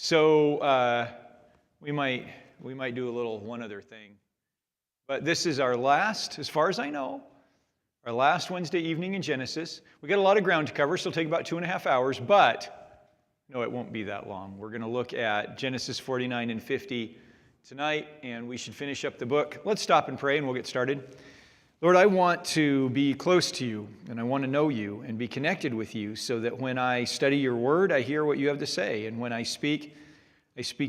So we might do a little one other thing. But this is our last, as far as I know, our last Wednesday evening in Genesis. We got a lot of ground to cover, so it'll take about 2.5 hours, but no, it won't be that long. We're going to look at Genesis 49 and 50 tonight, and we should finish up the book. Let's stop and pray, and we'll get started. Lord, I want to be close to you, and I want to know you and be connected with you so that when I study your word, I hear what you have to say, and when I speak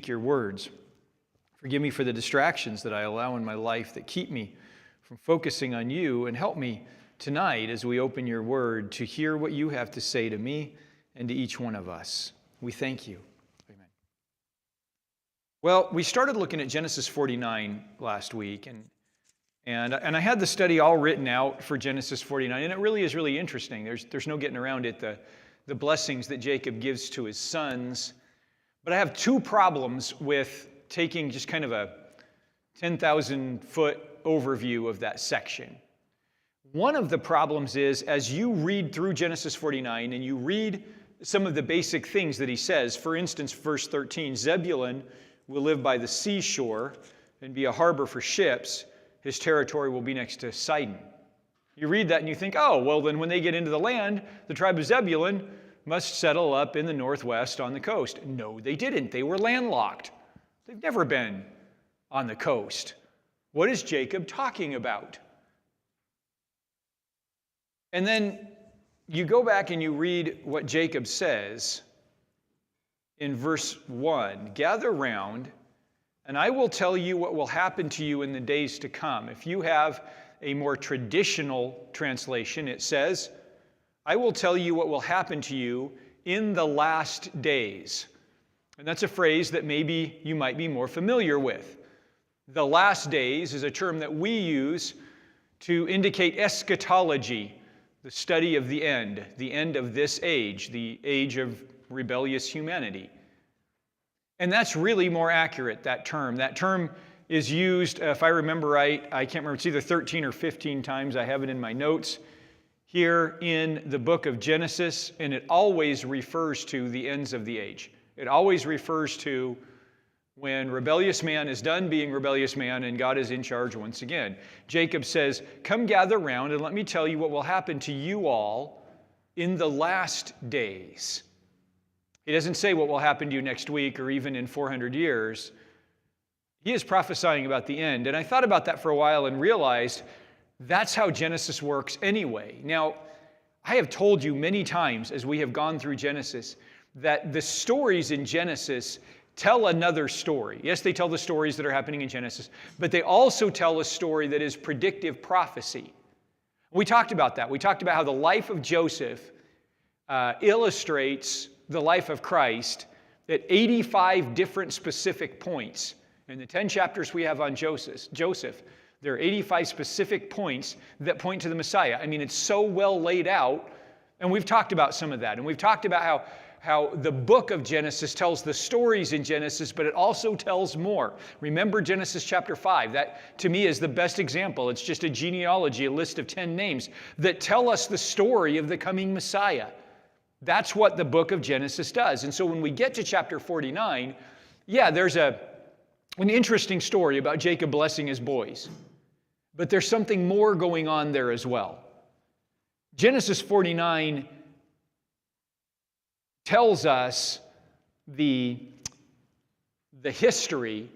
your words. Forgive me for the distractions that I allow in my life that keep me from focusing on you, and help me tonight as we open your word to hear what you have to say to me and to each one of us. We thank you. Amen. Well, we started looking at Genesis 49 last week, and I had the study all written out for Genesis 49, and it really is really interesting. There's no getting around it, the blessings that Jacob gives to his sons. But I have two problems with taking just kind of a 10,000-foot overview of that section. One of the problems is, as you read through Genesis 49 and you read some of the basic things that he says, for instance, verse 13, Zebulun will live by the seashore and be a harbor for ships. His territory will be next to Sidon. You read that and you think, oh, well, then when they get into the land, the tribe of Zebulun must settle up in the northwest on the coast. No, they didn't. They were landlocked. They've never been on the coast. What is Jacob talking about? And then you go back and you read what Jacob says in verse 1. Gather round, and I will tell you what will happen to you in the days to come. If you have a more traditional translation, it says, I will tell you what will happen to you in the last days. And that's a phrase that maybe you might be more familiar with. The last days is a term that we use to indicate eschatology, the study of the end of this age, the age of rebellious humanity. And that's really more accurate, that term. That term is used, if I remember right, I can't remember, it's either 13 or 15 times. I have it in my notes here in the book of Genesis, and it always refers to the ends of the age. It always refers to when rebellious man is done being rebellious man and God is in charge once again. Jacob says, come gather round and let me tell you what will happen to you all in the last days. He doesn't say what will happen to you next week or even in 400 years. He is prophesying about the end. And I thought about that for a while and realized that's how Genesis works anyway. Now, I have told you many times as we have gone through Genesis that the stories in Genesis tell another story. Yes, they tell the stories that are happening in Genesis, but they also tell a story that is predictive prophecy. We talked about that. We talked about how the life of Joseph illustrates the life of Christ at 85 different specific points. In the 10 chapters we have on Joseph, there are 85 specific points that point to the Messiah. I mean, it's so well laid out, and we've talked about some of that. And we've talked about how the book of Genesis tells the stories in Genesis, but it also tells more. Remember Genesis chapter 5. That, to me, is the best example. It's just a genealogy, a list of 10 names that tell us the story of the coming Messiah. That's what the book of Genesis does. And so when we get to chapter 49, yeah, there's an interesting story about Jacob blessing his boys. But there's something more going on there as well. Genesis 49 tells us the history,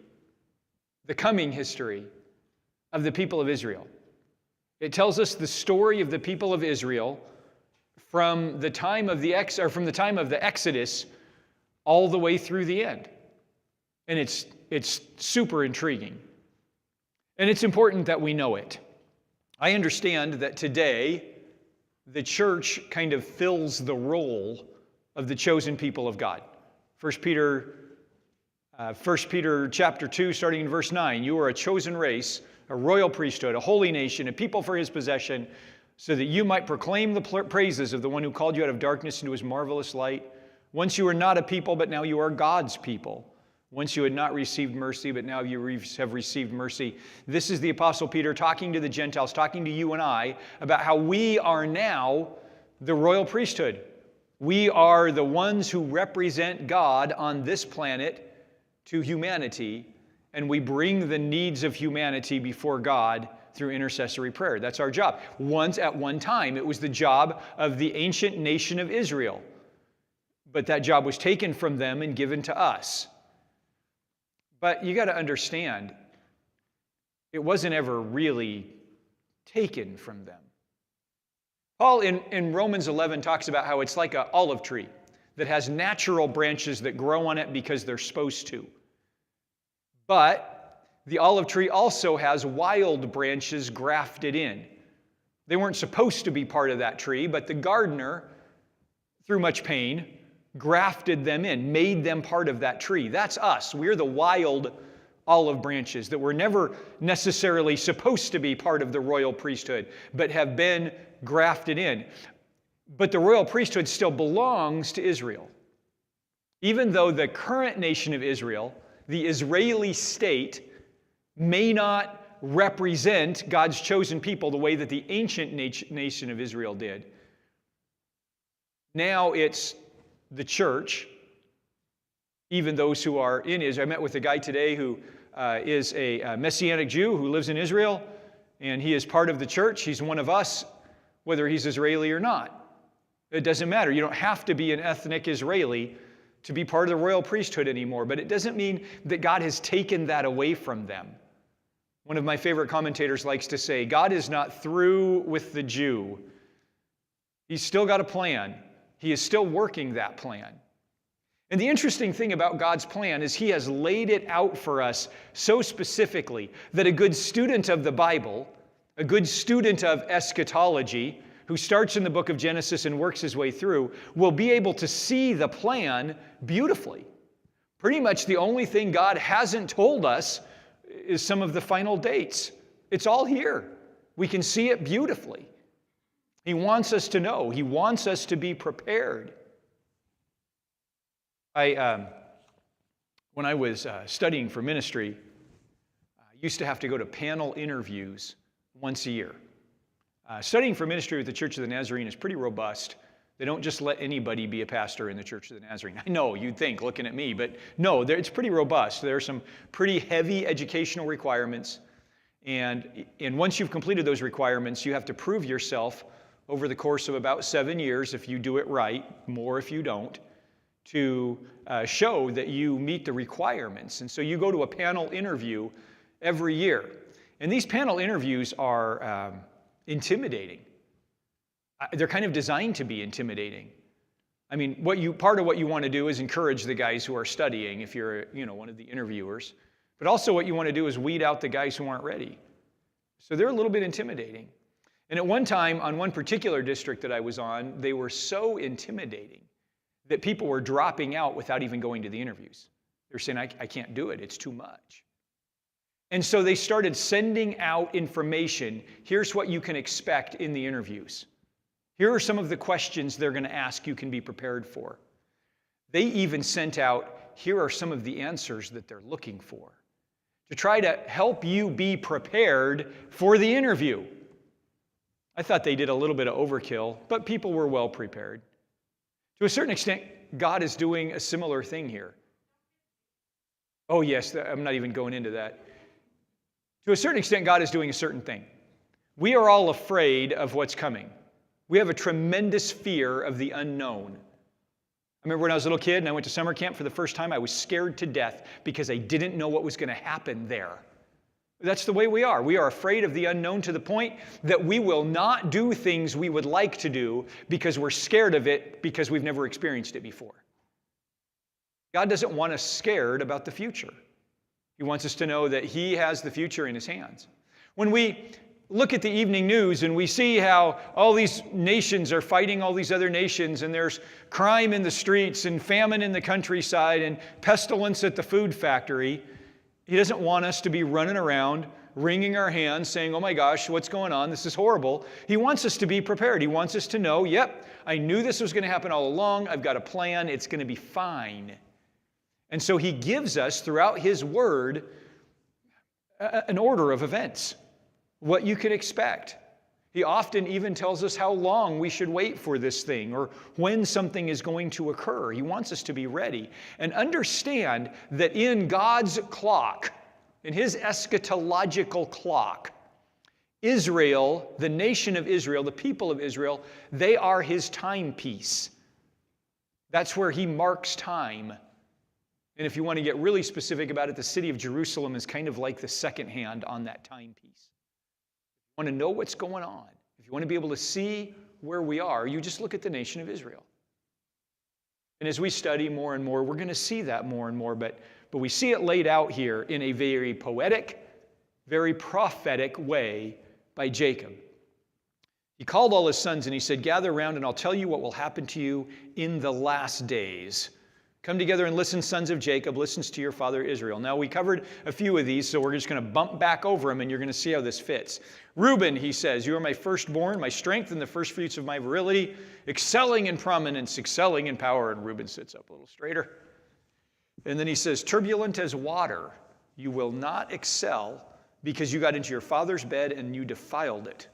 the coming history of the people of Israel. It tells us the story of the people of Israel from the time of the Exodus all the way through the end. And it's super intriguing. And it's important that we know it. I understand that today the church kind of fills the role of the chosen people of God. 1 Peter chapter 2, starting in verse 9, you are a chosen race, a royal priesthood, a holy nation, a people for his possession, so that you might proclaim the praises of the one who called you out of darkness into his marvelous light. Once you were not a people, but now you are God's people. Once you had not received mercy, but now you have received mercy. This is the Apostle Peter talking to the Gentiles, talking to you and I, about how we are now the royal priesthood. We are the ones who represent God on this planet to humanity, and we bring the needs of humanity before God through intercessory prayer. That's our job. At one time, it was the job of the ancient nation of Israel. But that job was taken from them and given to us. But you got to understand, it wasn't ever really taken from them. Paul in Romans 11 talks about how it's like an olive tree that has natural branches that grow on it because they're supposed to. But the olive tree also has wild branches grafted in. They weren't supposed to be part of that tree, but the gardener, through much pain, grafted them in, made them part of that tree. That's us. We're the wild olive branches that were never necessarily supposed to be part of the royal priesthood, but have been grafted in. But the royal priesthood still belongs to Israel. Even though the current nation of Israel, the Israeli state, may not represent God's chosen people the way that the ancient nation of Israel did. Now it's the church, even those who are in Israel. I met with a guy today who is a Messianic Jew who lives in Israel, and he is part of the church. He's one of us, whether he's Israeli or not. It doesn't matter. You don't have to be an ethnic Israeli to be part of the royal priesthood anymore, but it doesn't mean that God has taken that away from them. One of my favorite commentators likes to say, God is not through with the Jew. He's still got a plan. He is still working that plan. And the interesting thing about God's plan is He has laid it out for us so specifically that a good student of the Bible, a good student of eschatology, who starts in the book of Genesis and works his way through, will be able to see the plan beautifully. Pretty much the only thing God hasn't told us is some of the final dates. It's all here. We can see it beautifully. He wants us to know. He wants us to be prepared. When I was studying for ministry, I used to have to go to panel interviews once a year. Studying for ministry with the Church of the Nazarene is pretty robust. They don't just let anybody be a pastor in the Church of the Nazarene. I know, you'd think, looking at me, but no, it's pretty robust. There are some pretty heavy educational requirements, and once you've completed those requirements, you have to prove yourself over the course of about 7 years, if you do it right, more if you don't, to show that you meet the requirements. And so you go to a panel interview every year. And these panel interviews are intimidating. They're kind of designed to be intimidating. I mean, part of what you want to do is encourage the guys who are studying if you're, one of the interviewers. But also what you want to do is weed out the guys who aren't ready. So they're a little bit intimidating. And at one time, on one particular district that I was on, they were so intimidating that people were dropping out without even going to the interviews. They were saying, I can't do it, it's too much. And so they started sending out information. Here's what you can expect in the interviews. Here are some of the questions they're going to ask you can be prepared for. They even sent out, here are some of the answers that they're looking for, to try to help you be prepared for the interview. I thought they did a little bit of overkill, but people were well prepared. To a certain extent, God is doing a similar thing here. Oh yes, I'm not even going into that. To a certain extent, God is doing a certain thing. We are all afraid of what's coming. We have a tremendous fear of the unknown. I remember when I was a little kid and I went to summer camp for the first time, I was scared to death because I didn't know what was going to happen there. That's the way we are. We are afraid of the unknown to the point that we will not do things we would like to do because we're scared of it because we've never experienced it before. God doesn't want us scared about the future. He wants us to know that He has the future in His hands. When we look at the evening news and we see how all these nations are fighting all these other nations, and there's crime in the streets and famine in the countryside and pestilence at the food factory, He doesn't want us to be running around, wringing our hands, saying, oh my gosh, what's going on? This is horrible. He wants us to be prepared. He wants us to know, yep, I knew this was going to happen all along. I've got a plan. It's going to be fine. And so He gives us, throughout His Word, an order of events, what you can expect. He often even tells us how long we should wait for this thing or when something is going to occur. He wants us to be ready. And understand that in God's clock, in his eschatological clock, Israel, the nation of Israel, the people of Israel, they are his timepiece. That's where he marks time. And if you want to get really specific about it, the city of Jerusalem is kind of like the second hand on that timepiece. If you want to know what's going on, if you want to be able to see where we are, you just look at the nation of Israel. And as we study more and more, we're going to see that more and more, but we see it laid out here in a very poetic, very prophetic way by Jacob. He called all his sons and he said, "Gather around and I'll tell you what will happen to you in the last days. Come together and listen, sons of Jacob, listens to your father Israel." Now, we covered a few of these, so we're just going to bump back over them, and you're going to see how this fits. Reuben, he says, "You are my firstborn, my strength, and the firstfruits of my virility, excelling in prominence, excelling in power." And Reuben sits up a little straighter. And then he says, "Turbulent as water, you will not excel because you got into your father's bed and you defiled it."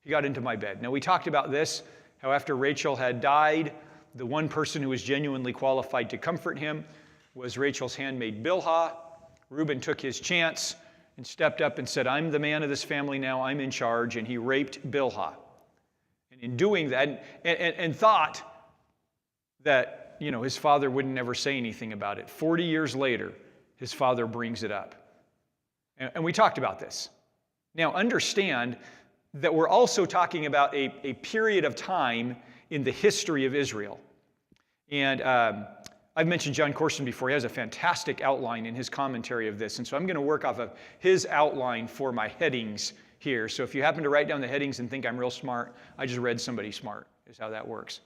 He got into my bed. Now, we talked about this, how after Rachel had died, the one person who was genuinely qualified to comfort him was Rachel's handmaid Bilhah. Reuben took his chance and stepped up and said, "I'm the man of this family now, I'm in charge," and he raped Bilhah. And in doing that, and thought that, his father wouldn't never say anything about it. 40 years later, his father brings it up. And we talked about this. Now, understand that we're also talking about a period of time in the history of Israel. And I've mentioned John Corson before. He has a fantastic outline in his commentary of this. And so I'm going to work off of his outline for my headings here. So if you happen to write down the headings and think I'm real smart, I just read somebody smart, is how that works.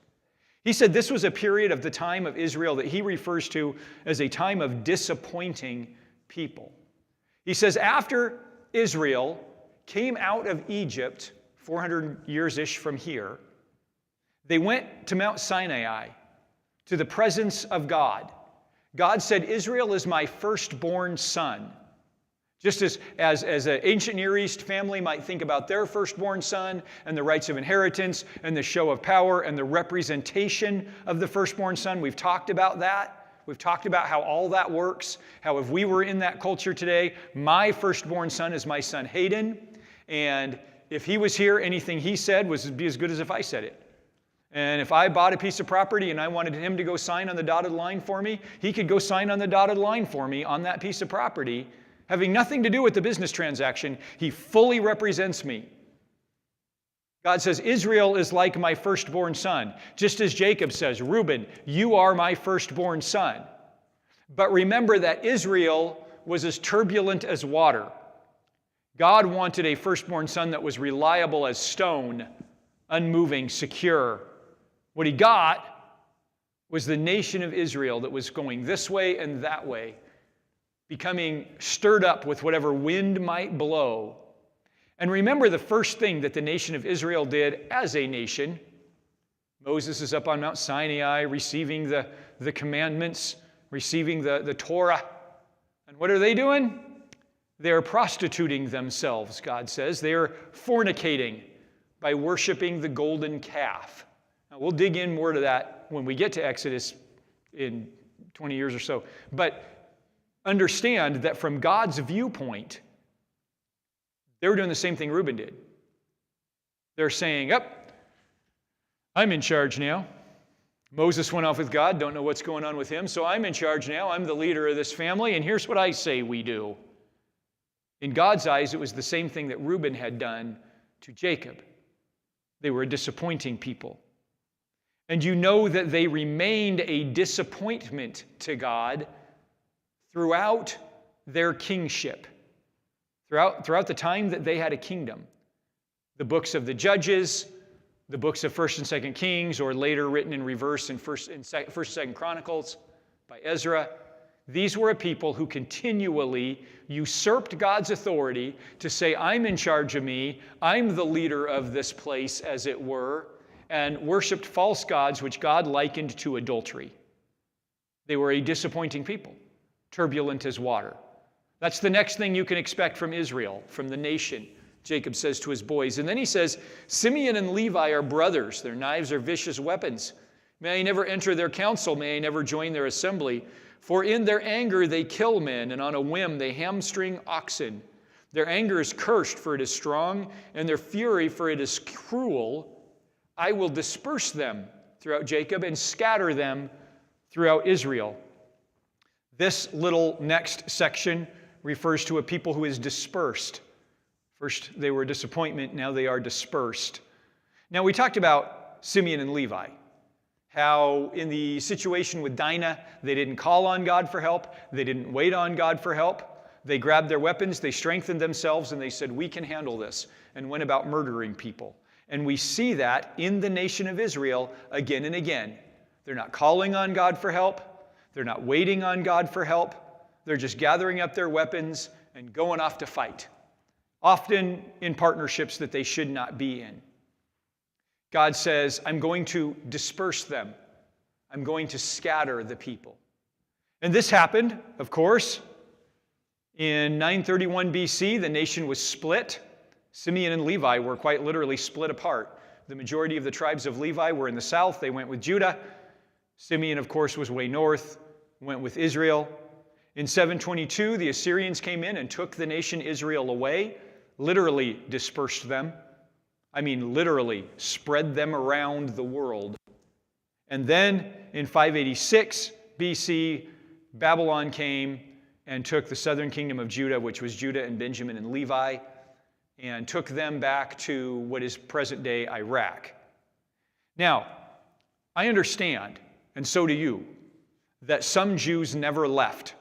He said this was a period of the time of Israel that he refers to as a time of disappointing people. He says after Israel came out of Egypt, 400 years-ish from here, they went to Mount Sinai, to the presence of God. God said, "Israel is my firstborn son." Just as an ancient Near East family might think about their firstborn son and the rights of inheritance and the show of power and the representation of the firstborn son. We've talked about that. We've talked about how all that works, how if we were in that culture today, my firstborn son is my son Hayden, and if he was here, anything he said would be as good as if I said it. And if I bought a piece of property and I wanted him to go sign on the dotted line for me, he could go sign on the dotted line for me on that piece of property, having nothing to do with the business transaction. He fully represents me. God says, Israel is like my firstborn son. Just as Jacob says, Reuben, you are my firstborn son. But remember that Israel was as turbulent as water. God wanted a firstborn son that was reliable as stone, unmoving, secure. What he got was the nation of Israel that was going this way and that way, becoming stirred up with whatever wind might blow. And remember the first thing that the nation of Israel did as a nation. Moses is up on Mount Sinai receiving the commandments, receiving the Torah. And what are they doing? They're prostituting themselves, God says. They're fornicating by worshiping the golden calf. Now, we'll dig in more to that when we get to Exodus in 20 years or so. But understand that from God's viewpoint, they were doing the same thing Reuben did. They're saying, I'm in charge now. Moses went off with God, don't know what's going on with him, so I'm in charge now. I'm the leader of this family, and here's what I say we do. In God's eyes, it was the same thing that Reuben had done to Jacob. They were a disappointing people. And you know that they remained a disappointment to God throughout their kingship, throughout the time that they had a kingdom. The books of the Judges, the books of 1st and 2nd Kings, or later written in reverse in 1st and 2nd Chronicles by Ezra. These were a people who continually usurped God's authority to say, I'm in charge of me, I'm the leader of this place, as it were, and worshiped false gods, which God likened to adultery. They were a disappointing people, turbulent as water. That's the next thing you can expect from Israel, from the nation Jacob says to his boys. And then he says, Simeon and Levi are brothers. Their knives are vicious weapons. May I never enter their council. May I never join their assembly. For in their anger they kill men, and on a whim they hamstring oxen. Their anger is cursed, for it is strong, and their fury, for it is cruel. I will disperse them throughout Jacob and scatter them throughout Israel. This little next section refers to a people who is dispersed. First, they were a disappointment. Now they are dispersed. Now, we talked about Simeon and Levi, how in the situation with Dinah, they didn't call on God for help. They didn't wait on God for help. They grabbed their weapons, they strengthened themselves, and they said, we can handle this, and went about murdering people. And we see that in the nation of Israel again and again. They're not calling on God for help. They're not waiting on God for help. They're just gathering up their weapons and going off to fight, often in partnerships that they should not be in. God says, I'm going to disperse them. I'm going to scatter the people. And this happened, of course. In 931 BC, the nation was split. Simeon and Levi were quite literally split apart. The majority of the tribes of Levi were in the south. They went with Judah. Simeon, of course, was way north, went with Israel. In 722, the Assyrians came in and took the nation Israel away, literally dispersed them. I mean, literally spread them around the world. And then in 586 BC, Babylon came and took the southern kingdom of Judah, which was Judah and Benjamin and Levi, and took them back to what is present-day Iraq. Now, I understand, and so do you, that some Jews never left.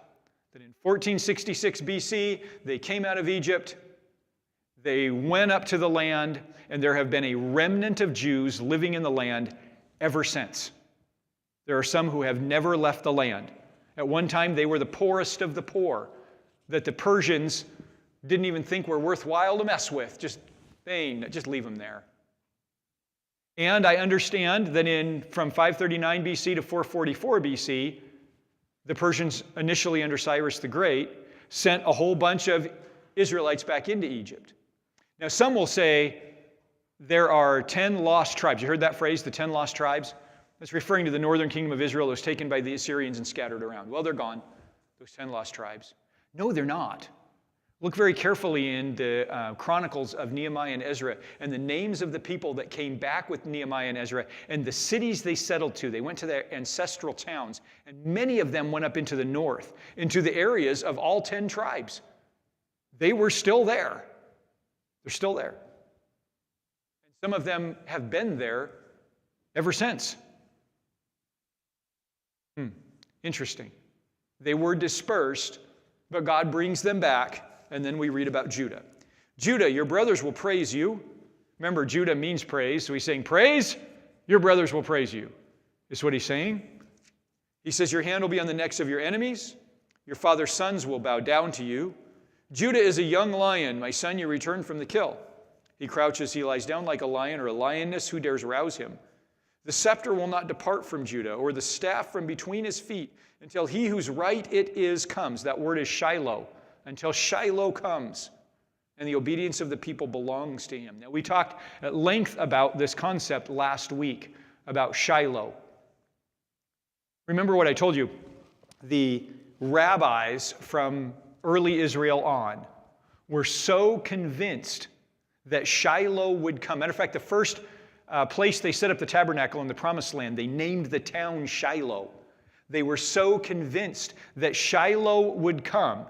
That in 1466 BC, they came out of Egypt, they went up to the land, and there have been a remnant of Jews living in the land ever since. There are some who have never left the land. At one time, they were the poorest of the poor, that the Persians didn't even think were worthwhile to mess with. Just leave them there. And I understand that from 539 BC to 444 BC, the Persians, initially under Cyrus the Great, sent a whole bunch of Israelites back into Egypt. Now, some will say there are 10 lost tribes. You heard that phrase, the 10 lost tribes? That's referring to the northern kingdom of Israel that was taken by the Assyrians and scattered around. Well, they're gone, those 10 lost tribes. No, they're not. Look very carefully in the chronicles of Nehemiah and Ezra and the names of the people that came back with Nehemiah and Ezra and the cities they settled to. They went to their ancestral towns, and many of them went up into the north, into the areas of all 10 tribes. They were still there. They're still there. And some of them have been there ever since. Interesting. They were dispersed, but God brings them back. And then we read about Judah. Judah, your brothers will praise you. Remember, Judah means praise. So he's saying, praise, your brothers will praise you. Is what he's saying. He says, your hand will be on the necks of your enemies. Your father's sons will bow down to you. Judah is a young lion. My son, you return from the kill. He crouches, he lies down like a lion or a lioness. Who dares rouse him? The scepter will not depart from Judah, or the staff from between his feet, until he whose right it is comes. That word is Shiloh. Until Shiloh comes, and the obedience of the people belongs to him. Now, we talked at length about this concept last week, about Shiloh. Remember what I told you. The rabbis from early Israel on were so convinced that Shiloh would come. Matter of fact, the first place they set up the tabernacle in the Promised Land, they named the town Shiloh. They were so convinced that Shiloh would come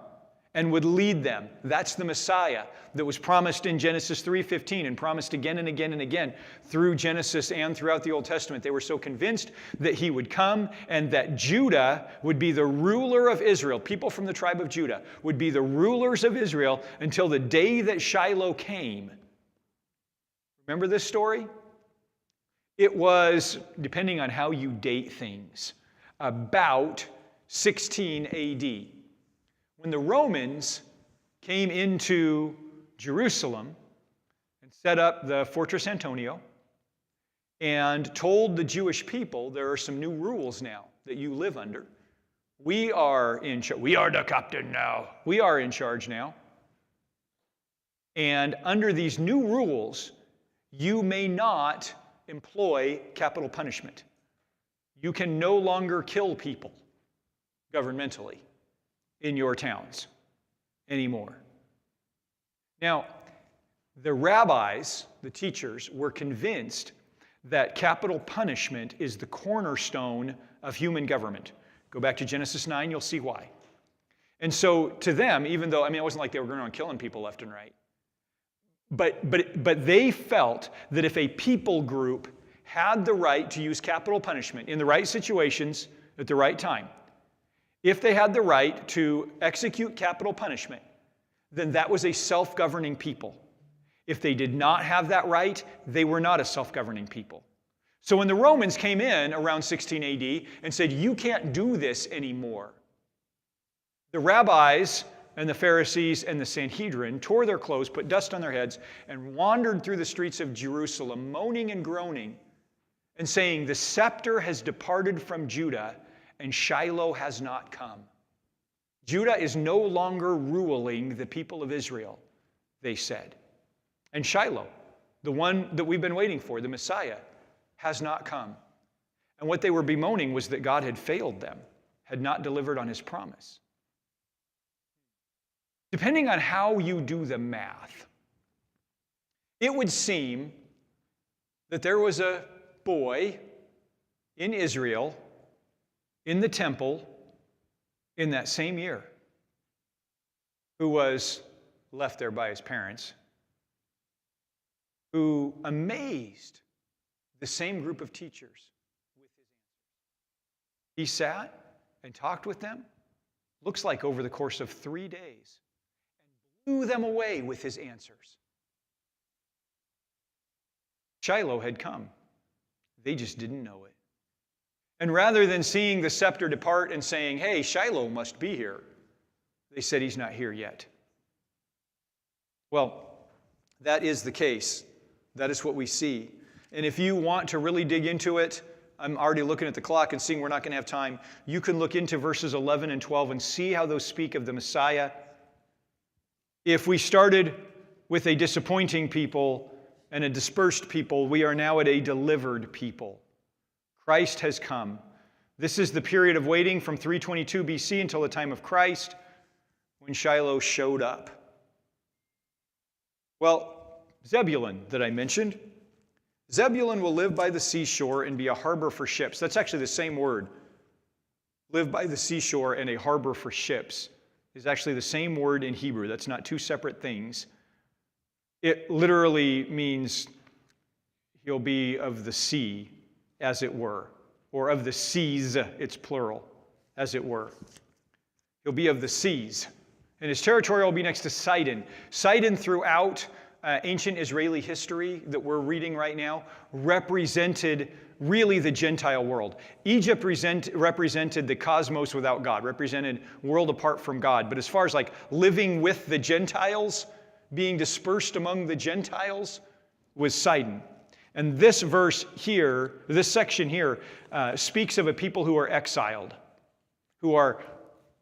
and would lead them. That's the Messiah that was promised in Genesis 3:15 and promised again and again and again through Genesis and throughout the Old Testament. They were so convinced that he would come and that Judah would be the ruler of Israel. People from the tribe of Judah would be the rulers of Israel until the day that Shiloh came. Remember this story? It was, depending on how you date things, about 16 AD. When the Romans came into Jerusalem and set up the Fortress Antonio and told the Jewish people, there are some new rules now that you live under. We are in charge. We are the captain now. We are in charge now. And under these new rules, you may not employ capital punishment. You can no longer kill people governmentally in your towns anymore. Now, the rabbis, the teachers, were convinced that capital punishment is the cornerstone of human government. Go back to Genesis 9, you'll see why. And so to them, even though, it wasn't like they were going around killing people left and right, but they felt that if a people group had the right to use capital punishment in the right situations at the right time, if they had the right to execute capital punishment, then that was a self-governing people. If they did not have that right, they were not a self-governing people. So when the Romans came in around 16 AD and said, you can't do this anymore, the rabbis and the Pharisees and the Sanhedrin tore their clothes, put dust on their heads, and wandered through the streets of Jerusalem, moaning and groaning, and saying, the scepter has departed from Judah, and Shiloh has not come. Judah is no longer ruling the people of Israel, they said. And Shiloh, the one that we've been waiting for, the Messiah, has not come. And what they were bemoaning was that God had failed them, had not delivered on his promise. Depending on how you do the math, it would seem that there was a boy in Israel, in the temple, in that same year, who was left there by his parents, who amazed the same group of teachers with his answers. He sat and talked with them, looks like over the course of 3 days, and blew them away with his answers. Shiloh had come. They just didn't know it. And rather than seeing the scepter depart and saying, hey, Shiloh must be here, they said he's not here yet. Well, that is the case. That is what we see. And if you want to really dig into it, I'm already looking at the clock and seeing we're not going to have time. You can look into verses 11 and 12 and see how those speak of the Messiah. If we started with a disappointing people and a dispersed people, we are now at a delivered people. Christ has come. This is the period of waiting from 322 BC until the time of Christ, when Shiloh showed up. Well, Zebulun that I mentioned, Zebulun will live by the seashore and be a harbor for ships. That's actually the same word. Live by the seashore and a harbor for ships is actually the same word in Hebrew. That's not two separate things. It literally means he'll be of the sea, as it were, or of the seas, it's plural, as it were. He'll be of the seas. And his territory will be next to Sidon. Sidon throughout ancient Israeli history that we're reading right now represented really the Gentile world. Egypt represented the cosmos without God, represented world apart from God. But as far as like living with the Gentiles, being dispersed among the Gentiles, was Sidon. And this verse here, this section here, speaks of a people who are exiled, who are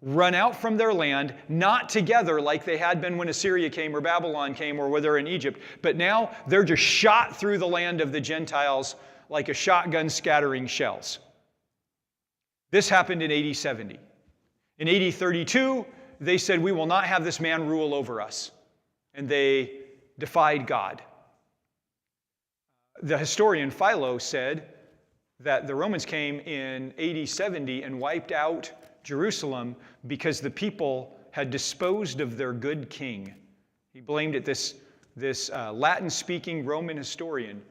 run out from their land, not together like they had been when Assyria came or Babylon came or where they're in Egypt, but now they're just shot through the land of the Gentiles like a shotgun scattering shells. This happened in AD 70. In AD 32, they said, we will not have this man rule over us. And they defied God. The historian Philo said that the Romans came in AD 70 and wiped out Jerusalem because the people had disposed of their good king. He blamed it, this Latin-speaking Roman historian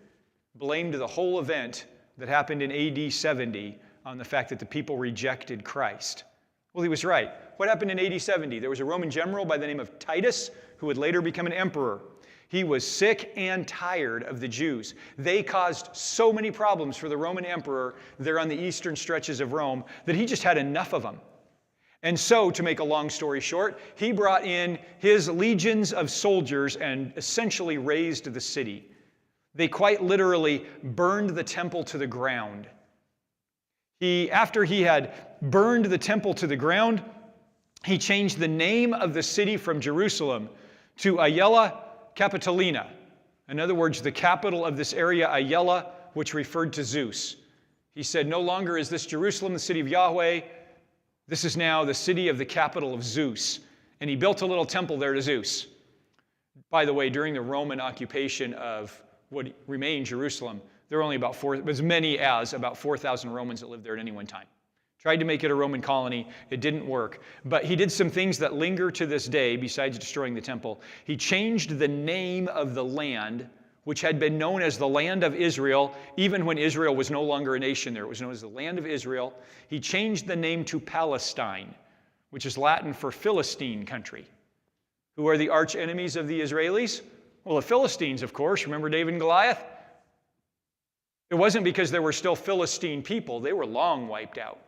blamed the whole event that happened in AD 70 on the fact that the people rejected Christ. Well, he was right. What happened in AD 70? There was a Roman general by the name of Titus who would later become an emperor. He was sick and tired of the Jews. They caused so many problems for the Roman emperor there on the eastern stretches of Rome that he just had enough of them. And so, to make a long story short, he brought in his legions of soldiers and essentially razed the city. They quite literally burned the temple to the ground. After he had burned the temple to the ground, he changed the name of the city from Jerusalem to Ayala Capitolina. In other words, the capital of this area, Ayala, which referred to Zeus. He said, no longer is this Jerusalem, the city of Yahweh. This is now the city of the capital of Zeus. And he built a little temple there to Zeus. By the way, during the Roman occupation of what remained Jerusalem, there were only as many as about 4,000 Romans that lived there at any one time. Tried to make it a Roman colony. It didn't work. But he did some things that linger to this day besides destroying the temple. He changed the name of the land, which had been known as the land of Israel, even when Israel was no longer a nation there. It was known as the land of Israel. He changed the name to Palestine, which is Latin for Philistine country. Who are the arch enemies of the Israelis? Well, the Philistines, of course. Remember David and Goliath? It wasn't because there were still Philistine people. They were long wiped out.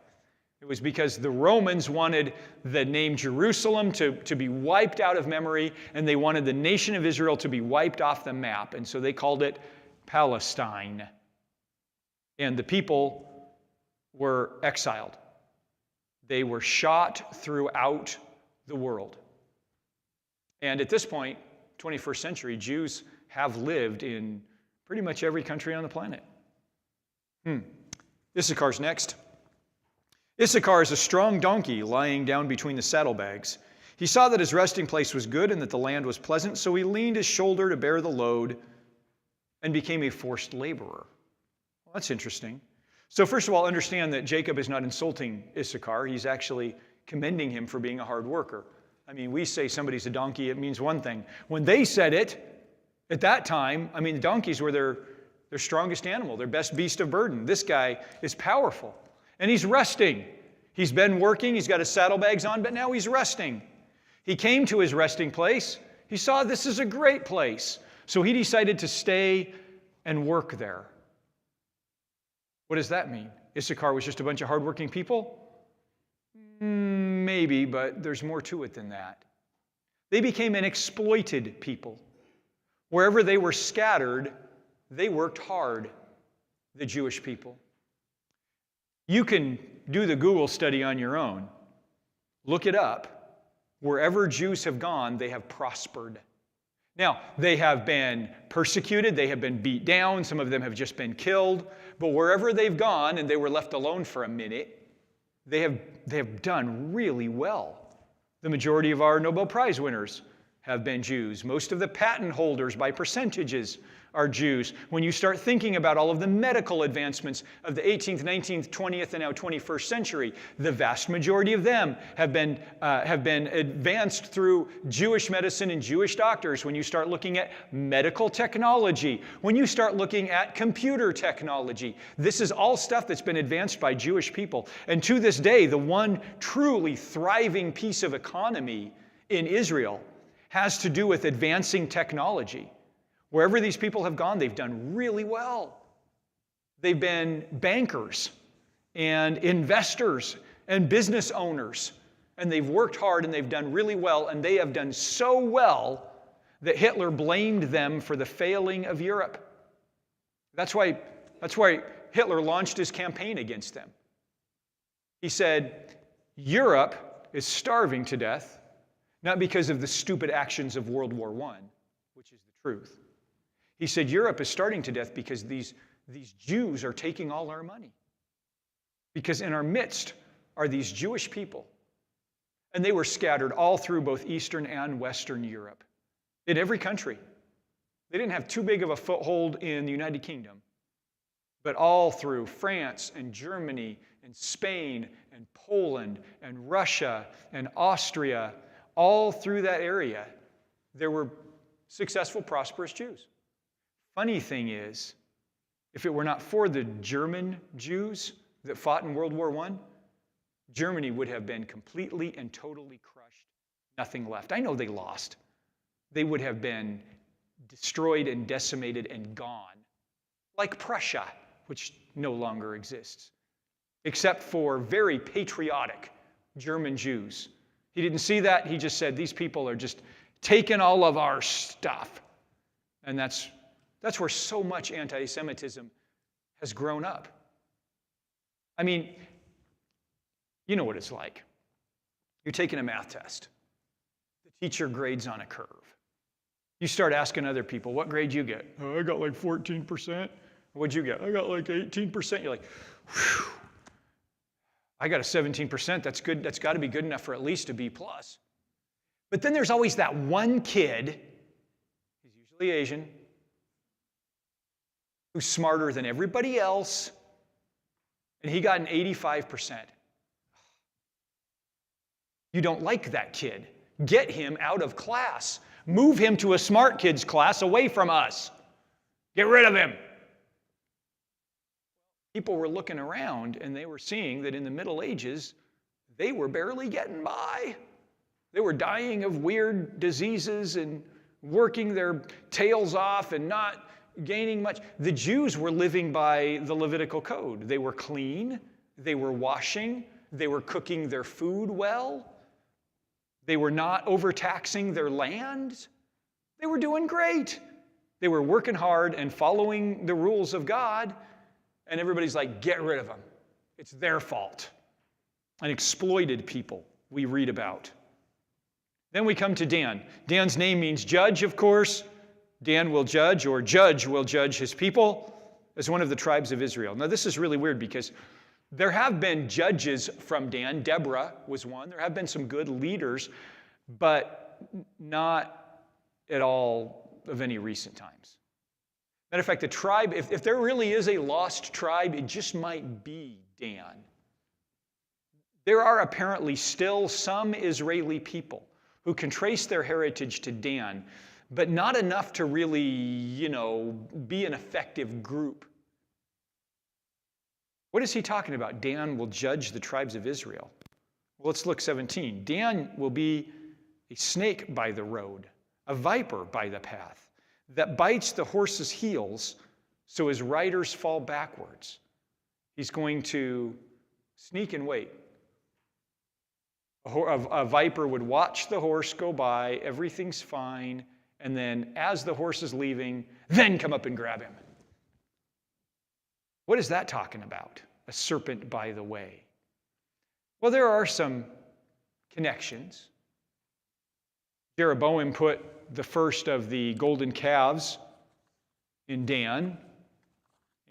It was because the Romans wanted the name Jerusalem to be wiped out of memory, and they wanted the nation of Israel to be wiped off the map, and so they called it Palestine. And the people were exiled. They were shot throughout the world. And at this point, 21st century, Jews have lived in pretty much every country on the planet. Issachar's next. Issachar is a strong donkey lying down between the saddlebags. He saw that his resting place was good and that the land was pleasant, so he leaned his shoulder to bear the load and became a forced laborer. Well, that's interesting. So first of all, understand that Jacob is not insulting Issachar. He's actually commending him for being a hard worker. I mean, we say somebody's a donkey, it means one thing. When they said it, at that time, I mean, the donkeys were their strongest animal, their best beast of burden. This guy is powerful. And he's resting. He's been working, he's got his saddlebags on, but now he's resting. He came to his resting place. He saw this is a great place. So he decided to stay and work there. What does that mean? Issachar was just a bunch of hardworking people? Maybe, but there's more to it than that. They became an exploited people. Wherever they were scattered, they worked hard, the Jewish people. You can do the Google study on your own. Look it up. Wherever Jews have gone, they have prospered. Now, they have been persecuted, they have been beat down, some of them have just been killed, but wherever they've gone and they were left alone for a minute, they have done really well. The majority of our Nobel Prize winners have been Jews. Most of the patent holders by percentages are Jews. When you start thinking about all of the medical advancements of the 18th, 19th, 20th, and now 21st century, the vast majority of them have been advanced through Jewish medicine and Jewish doctors. When you start looking at medical technology, when you start looking at computer technology, this is all stuff that's been advanced by Jewish people. And to this day, the one truly thriving piece of economy in Israel has to do with advancing technology. Wherever these people have gone, they've done really well. They've been bankers and investors and business owners, and they've worked hard and they've done really well, and they have done so well that Hitler blamed them for the failing of Europe. That's why Hitler launched his campaign against them. He said, Europe is starving to death, not because of the stupid actions of World War I, which is the truth. He said, Europe is starving to death because these Jews are taking all our money. Because in our midst are these Jewish people. And they were scattered all through both Eastern and Western Europe. In every country. They didn't have too big of a foothold in the United Kingdom. But all through France and Germany and Spain and Poland and Russia and Austria, all through that area, there were successful, prosperous Jews. Funny thing is, if it were not for the German Jews that fought in World War I, Germany would have been completely and totally crushed, nothing left. I know they lost. They would have been destroyed and decimated and gone, like Prussia, which no longer exists, except for very patriotic German Jews. He didn't see that. He just said, these people are just taking all of our stuff. And that's where so much anti-Semitism has grown up. I mean, you know what it's like. You're taking a math test. The teacher grades on a curve. You start asking other people, what grade you get? Oh, I got like 14%. What'd you get? I got like 18%. You're like, whew. I got a 17%. That's good. That's got to be good enough for at least a B+. But then there's always that one kid, he's usually Asian, who's smarter than everybody else, and he got an 85%. You don't like that kid. Get him out of class. Move him to a smart kids class away from us. Get rid of him. People were looking around and they were seeing that in the Middle Ages, they were barely getting by. They were dying of weird diseases and working their tails off and not gaining much. The Jews were living by the Levitical code. They were clean. They were washing. They were cooking their food well. They were not overtaxing their land. They were doing great. They were working hard and following the rules of God. And everybody's like, get rid of them. It's their fault. And exploited people we read about. Then we come to Dan. Dan's name means judge, of course. Dan will judge, or judge will judge his people as one of the tribes of Israel. Now, this is really weird because there have been judges from Dan. Deborah was one. There have been some good leaders, but not at all of any recent times. Matter of fact, the tribe, if there really is a lost tribe, it just might be Dan. There are apparently still some Israeli people who can trace their heritage to Dan, but not enough to really, be an effective group. What is he talking about? Dan will judge the tribes of Israel. Well, let's look 17. Dan will be a snake by the road, a viper by the path, that bites the horse's heels so his riders fall backwards. He's going to sneak and wait. A viper would watch the horse go by, everything's fine, and then as the horse is leaving, then come up and grab him. What is that talking about? A serpent by the way. Well, there are some connections. Jeroboam put the first of the golden calves in Dan.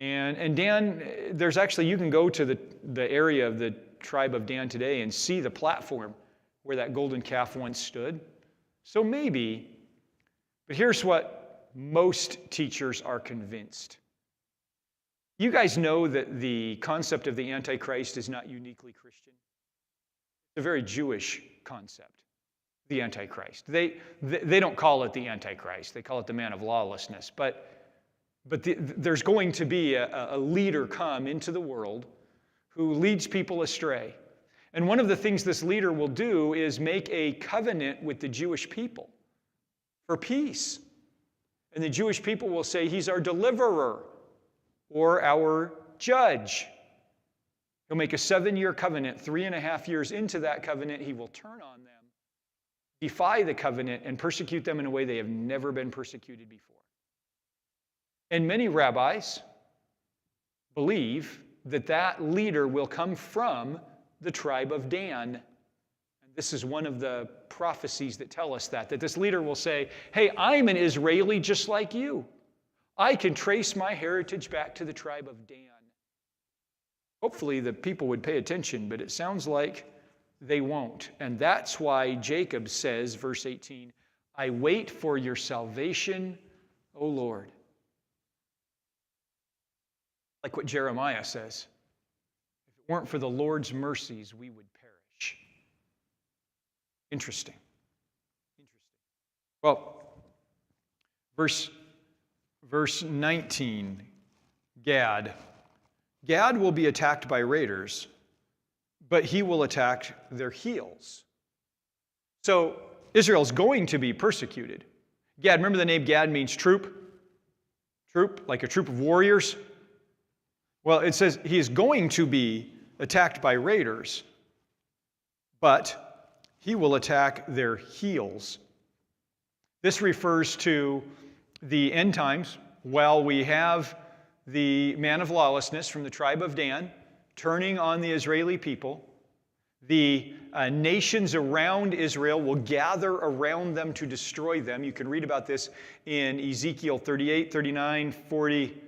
And Dan, there's actually, you can go to the area of the tribe of Dan today and see the platform where that golden calf once stood. So maybe, but here's what most teachers are convinced. You guys know that the concept of the Antichrist is not uniquely Christian. It's a very Jewish concept, the Antichrist. They don't call it the Antichrist. They call it the man of lawlessness. But there's going to be a leader come into the world who leads people astray. And one of the things this leader will do is make a covenant with the Jewish people for peace. And the Jewish people will say, he's our deliverer or our judge. He'll make a 7-year covenant. 3.5 years into that covenant, he will turn on them, defy the covenant, and persecute them in a way they have never been persecuted before. And many rabbis believe that that leader will come from the tribe of Dan. And this is one of the prophecies that tell us that this leader will say, hey, I'm an Israeli just like you. I can trace my heritage back to the tribe of Dan. Hopefully the people would pay attention, but it sounds like they won't. And that's why Jacob says, verse 18, I wait for your salvation, O Lord. Like what Jeremiah says, if it weren't for the Lord's mercies, we would perish. Interesting. Well, verse 19, Gad. Gad will be attacked by raiders, but he will attack their heels. So Israel's going to be persecuted. Gad, remember the name Gad means troop? Troop, like a troop of warriors? Well, it says he is going to be attacked by raiders, but he will attack their heels. This refers to the end times. While we have the man of lawlessness from the tribe of Dan turning on the Israeli people, The nations around Israel will gather around them to destroy them. You can read about this in Ezekiel 38, 39, 40,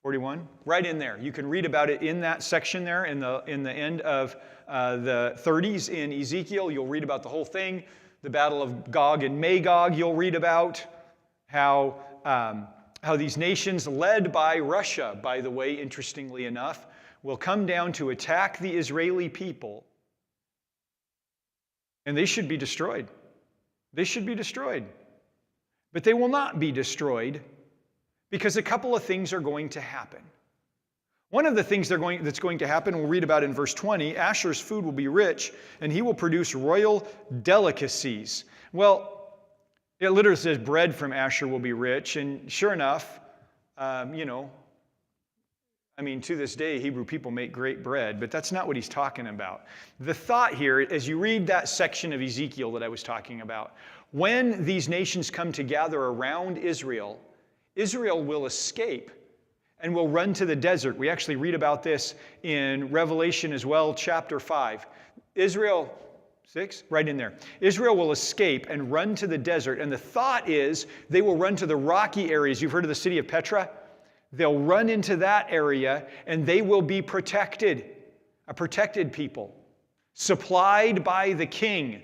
41, right in there. You can read about it in that section there in the end of the 30s in Ezekiel. You'll read about the whole thing. The battle of Gog and Magog, you'll read about how these nations, led by Russia, by the way, interestingly enough, will come down to attack the Israeli people, and they should be destroyed. They should be destroyed. But they will not be destroyed because a couple of things are going to happen. One of the things that's going to happen, we'll read about in verse 20, Asher's food will be rich, and he will produce royal delicacies. Well, it literally says bread from Asher will be rich, and sure enough, to this day, Hebrew people make great bread, but that's not what he's talking about. The thought here, as you read that section of Ezekiel that I was talking about, when these nations come to gather around Israel, Israel will escape and will run to the desert. We actually read about this in Revelation as well, chapter 5. Israel, 6, right in there. Israel will escape and run to the desert, and the thought is they will run to the rocky areas. You've heard of the city of Petra? They'll run into that area, and they will be protected, a protected people, supplied by the king.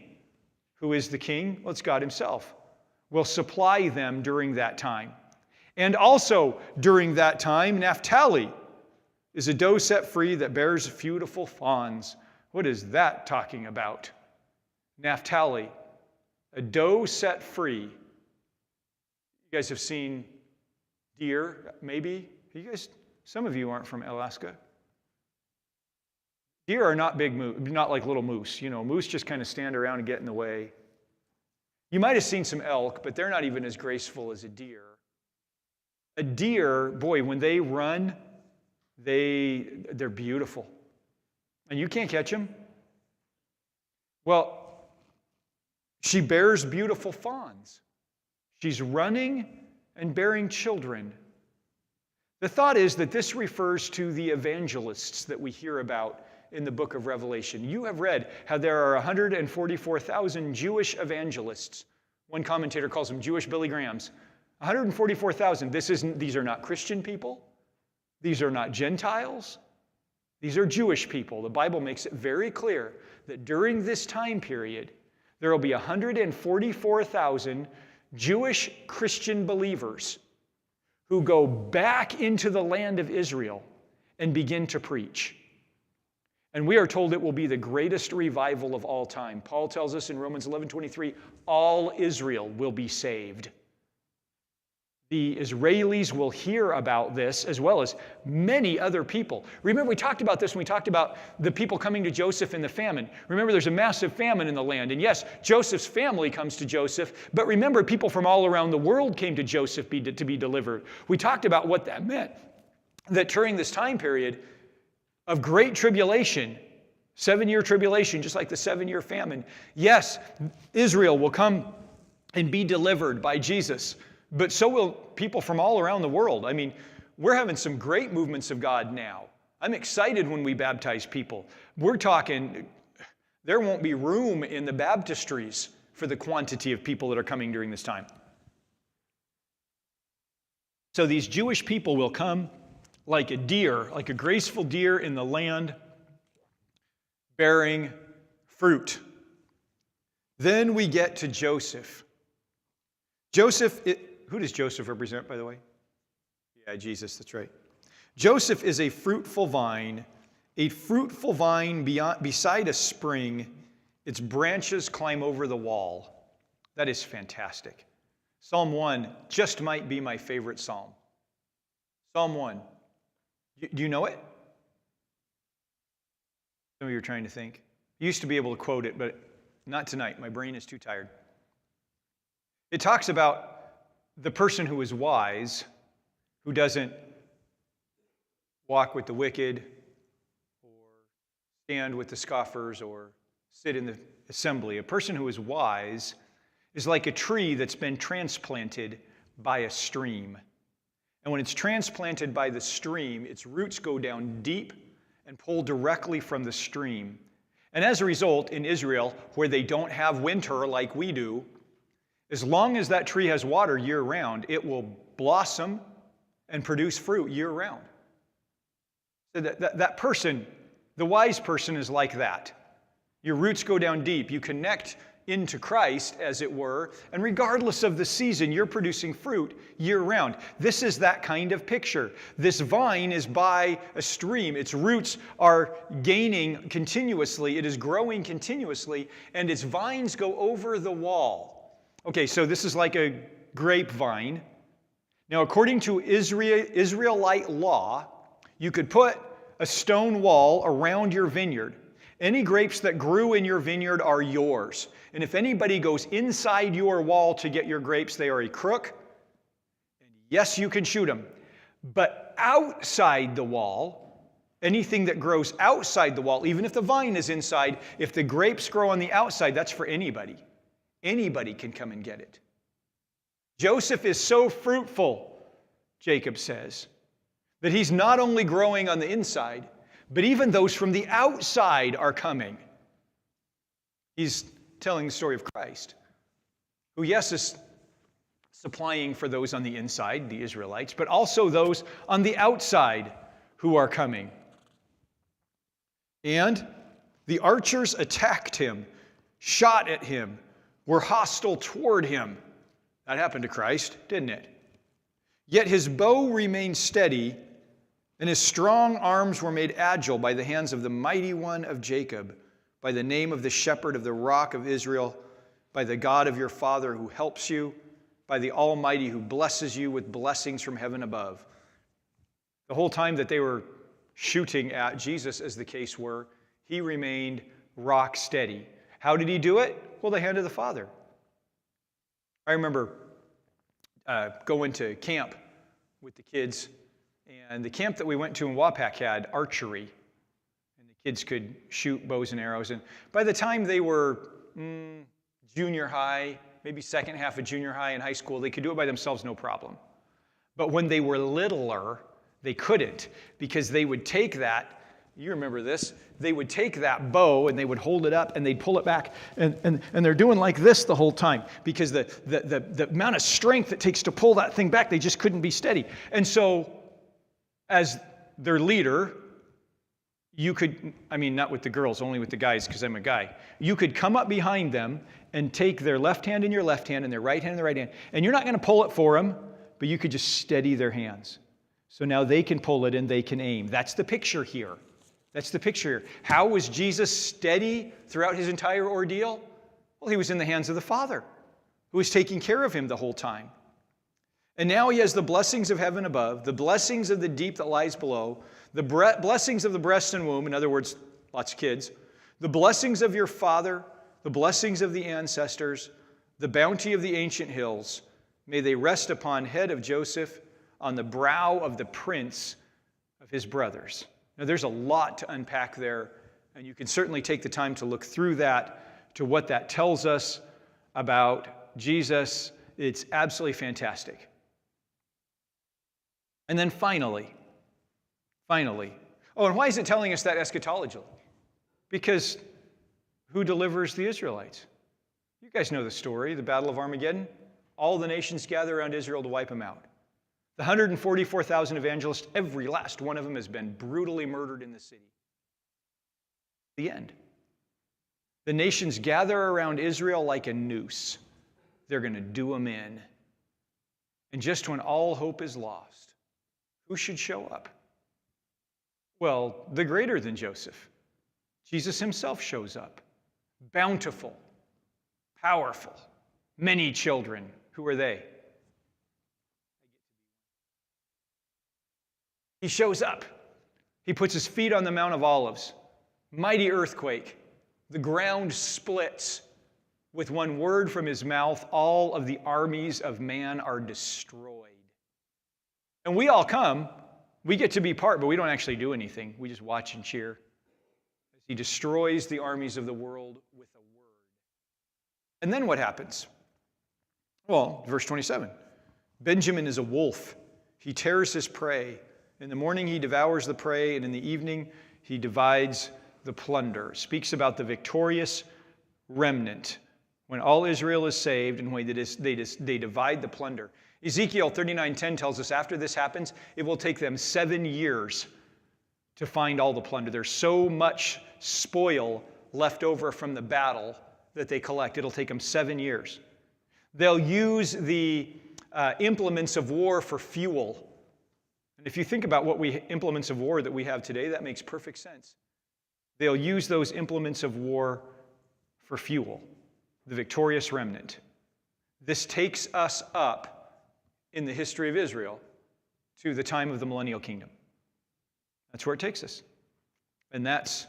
Who is the king? Well, it's God himself. Will supply them during that time. And also during that time, Naphtali is a doe set free that bears beautiful fawns. What is that talking about? Naphtali, a doe set free. You guys have seen deer, maybe? Some of you aren't from Alaska. Deer are not big moose, not like little moose. Moose just kind of stand around and get in the way. You might have seen some elk, but they're not even as graceful as a deer. A deer, boy, when they run, they're beautiful. And you can't catch them. Well, she bears beautiful fawns. She's running and bearing children. The thought is that this refers to the evangelists that we hear about in the book of Revelation. You have read how there are 144,000 Jewish evangelists. One commentator calls them Jewish Billy Grahams. 144,000. These are not Christian people. These are not Gentiles. These are Jewish people. The Bible makes it very clear that during this time period, there will be 144,000 Jewish Christian believers who go back into the land of Israel and begin to preach. And we are told it will be the greatest revival of all time. Paul tells us in Romans 11:23, all Israel will be saved. The Israelis will hear about this as well as many other people. Remember, we talked about this when we talked about the people coming to Joseph in the famine. Remember, there's a massive famine in the land. And yes, Joseph's family comes to Joseph. But remember, people from all around the world came to Joseph to be delivered. We talked about what that meant. That during this time period of great tribulation, 7-year tribulation, just like the 7-year famine, yes, Israel will come and be delivered by Jesus. But so will people from all around the world. We're having some great movements of God now. I'm excited when we baptize people. We're talking, there won't be room in the baptistries for the quantity of people that are coming during this time. So these Jewish people will come like a deer, like a graceful deer in the land, bearing fruit. Then we get to Joseph. Who does Joseph represent, by the way? Yeah, Jesus, that's right. Joseph is a fruitful vine beside a spring. Its branches climb over the wall. That is fantastic. Psalm 1 just might be my favorite psalm. Psalm 1. Do you know it? Some of you are trying to think. I used to be able to quote it, but not tonight. My brain is too tired. It talks about the person who is wise, who doesn't walk with the wicked, or stand with the scoffers, or sit in the assembly. A person who is wise is like a tree that's been transplanted by a stream. And when it's transplanted by the stream, its roots go down deep and pull directly from the stream. And as a result, in Israel, where they don't have winter like we do, as long as that tree has water year-round, it will blossom and produce fruit year-round. So that person, the wise person, is like that. Your roots go down deep. You connect into Christ, as it were, and regardless of the season, you're producing fruit year-round. This is that kind of picture. This vine is by a stream. Its roots are gaining continuously. It is growing continuously, and its vines go over the wall. Okay, so this is like a grapevine. Now, according to Israelite law, you could put a stone wall around your vineyard. Any grapes that grew in your vineyard are yours. And if anybody goes inside your wall to get your grapes, they are a crook. And yes, you can shoot them. But outside the wall, anything that grows outside the wall, even if the vine is inside, if the grapes grow on the outside, that's for anybody. Anybody can come and get it. Joseph is so fruitful, Jacob says, that he's not only growing on the inside, but even those from the outside are coming. He's telling the story of Christ, who, yes, is supplying for those on the inside, the Israelites, but also those on the outside who are coming. And the archers attacked him, shot at him, were hostile toward him. That happened to Christ, didn't it? Yet his bow remained steady, and his strong arms were made agile by the hands of the mighty one of Jacob, by the name of the shepherd of the rock of Israel, by the God of your father who helps you, by the Almighty who blesses you with blessings from heaven above. The whole time that they were shooting at Jesus, as the case were, he remained rock steady. How did he do it? Well, the hand of the Father. I remember going to camp with the kids, and the camp that we went to in Wapak had archery, and the kids could shoot bows and arrows. And by the time they were junior high, maybe second half of junior high and high school, they could do it by themselves, no problem. But when they were littler, they couldn't, because they would take that, you remember this, they would take that bow and they would hold it up and they'd pull it back, and they're doing like this the whole time, because the amount of strength it takes to pull that thing back, they just couldn't be steady. And so, as their leader, you could, I mean, not with the girls, only with the guys, because I'm a guy. You could come up behind them and take their left hand in your left hand and their right hand in the right hand, and you're not going to pull it for them, but you could just steady their hands. So now they can pull it and they can aim. That's the picture here. That's the picture here. How was Jesus steady throughout his entire ordeal? Well, he was in the hands of the Father, who was taking care of him the whole time. And now he has the blessings of heaven above, the blessings of the deep that lies below, the blessings of the breast and womb, in other words, lots of kids, the blessings of your father, the blessings of the ancestors, the bounty of the ancient hills. May they rest upon head of Joseph, on the brow of the prince of his brothers. Now, there's a lot to unpack there, and you can certainly take the time to look through that, to what that tells us about Jesus. It's absolutely fantastic. And then finally, oh, and why is it telling us that eschatology? Because who delivers the Israelites? You guys know the story, the Battle of Armageddon. All the nations gather around Israel to wipe them out. The 144,000 evangelists, every last one of them has been brutally murdered in the city. The end. The nations gather around Israel like a noose. They're going to do them in. And just when all hope is lost, who should show up? Well, the greater than Joseph. Jesus himself shows up. Bountiful, powerful, many children. Who are they? He shows up. He puts his feet on the Mount of Olives. Mighty earthquake. The ground splits. With one word from his mouth, all of the armies of man are destroyed. And we all come. We get to be part, but we don't actually do anything. We just watch and cheer as he destroys the armies of the world with a word. And then what happens? Well, verse 27. Benjamin is a wolf. He tears his prey. In the morning he devours the prey, and in the evening he divides the plunder. It speaks about the victorious remnant when all Israel is saved and when they divide the plunder. Ezekiel 39:10 tells us after this happens, it will take them 7 years to find all the plunder. There's so much spoil left over from the battle that they collect. It'll take them 7 years. They'll use the implements of war for fuel. And if you think about implements of war that we have today, that makes perfect sense. They'll use those implements of war for fuel, the victorious remnant. This takes us up in the history of Israel to the time of the millennial kingdom. That's where it takes us. And that's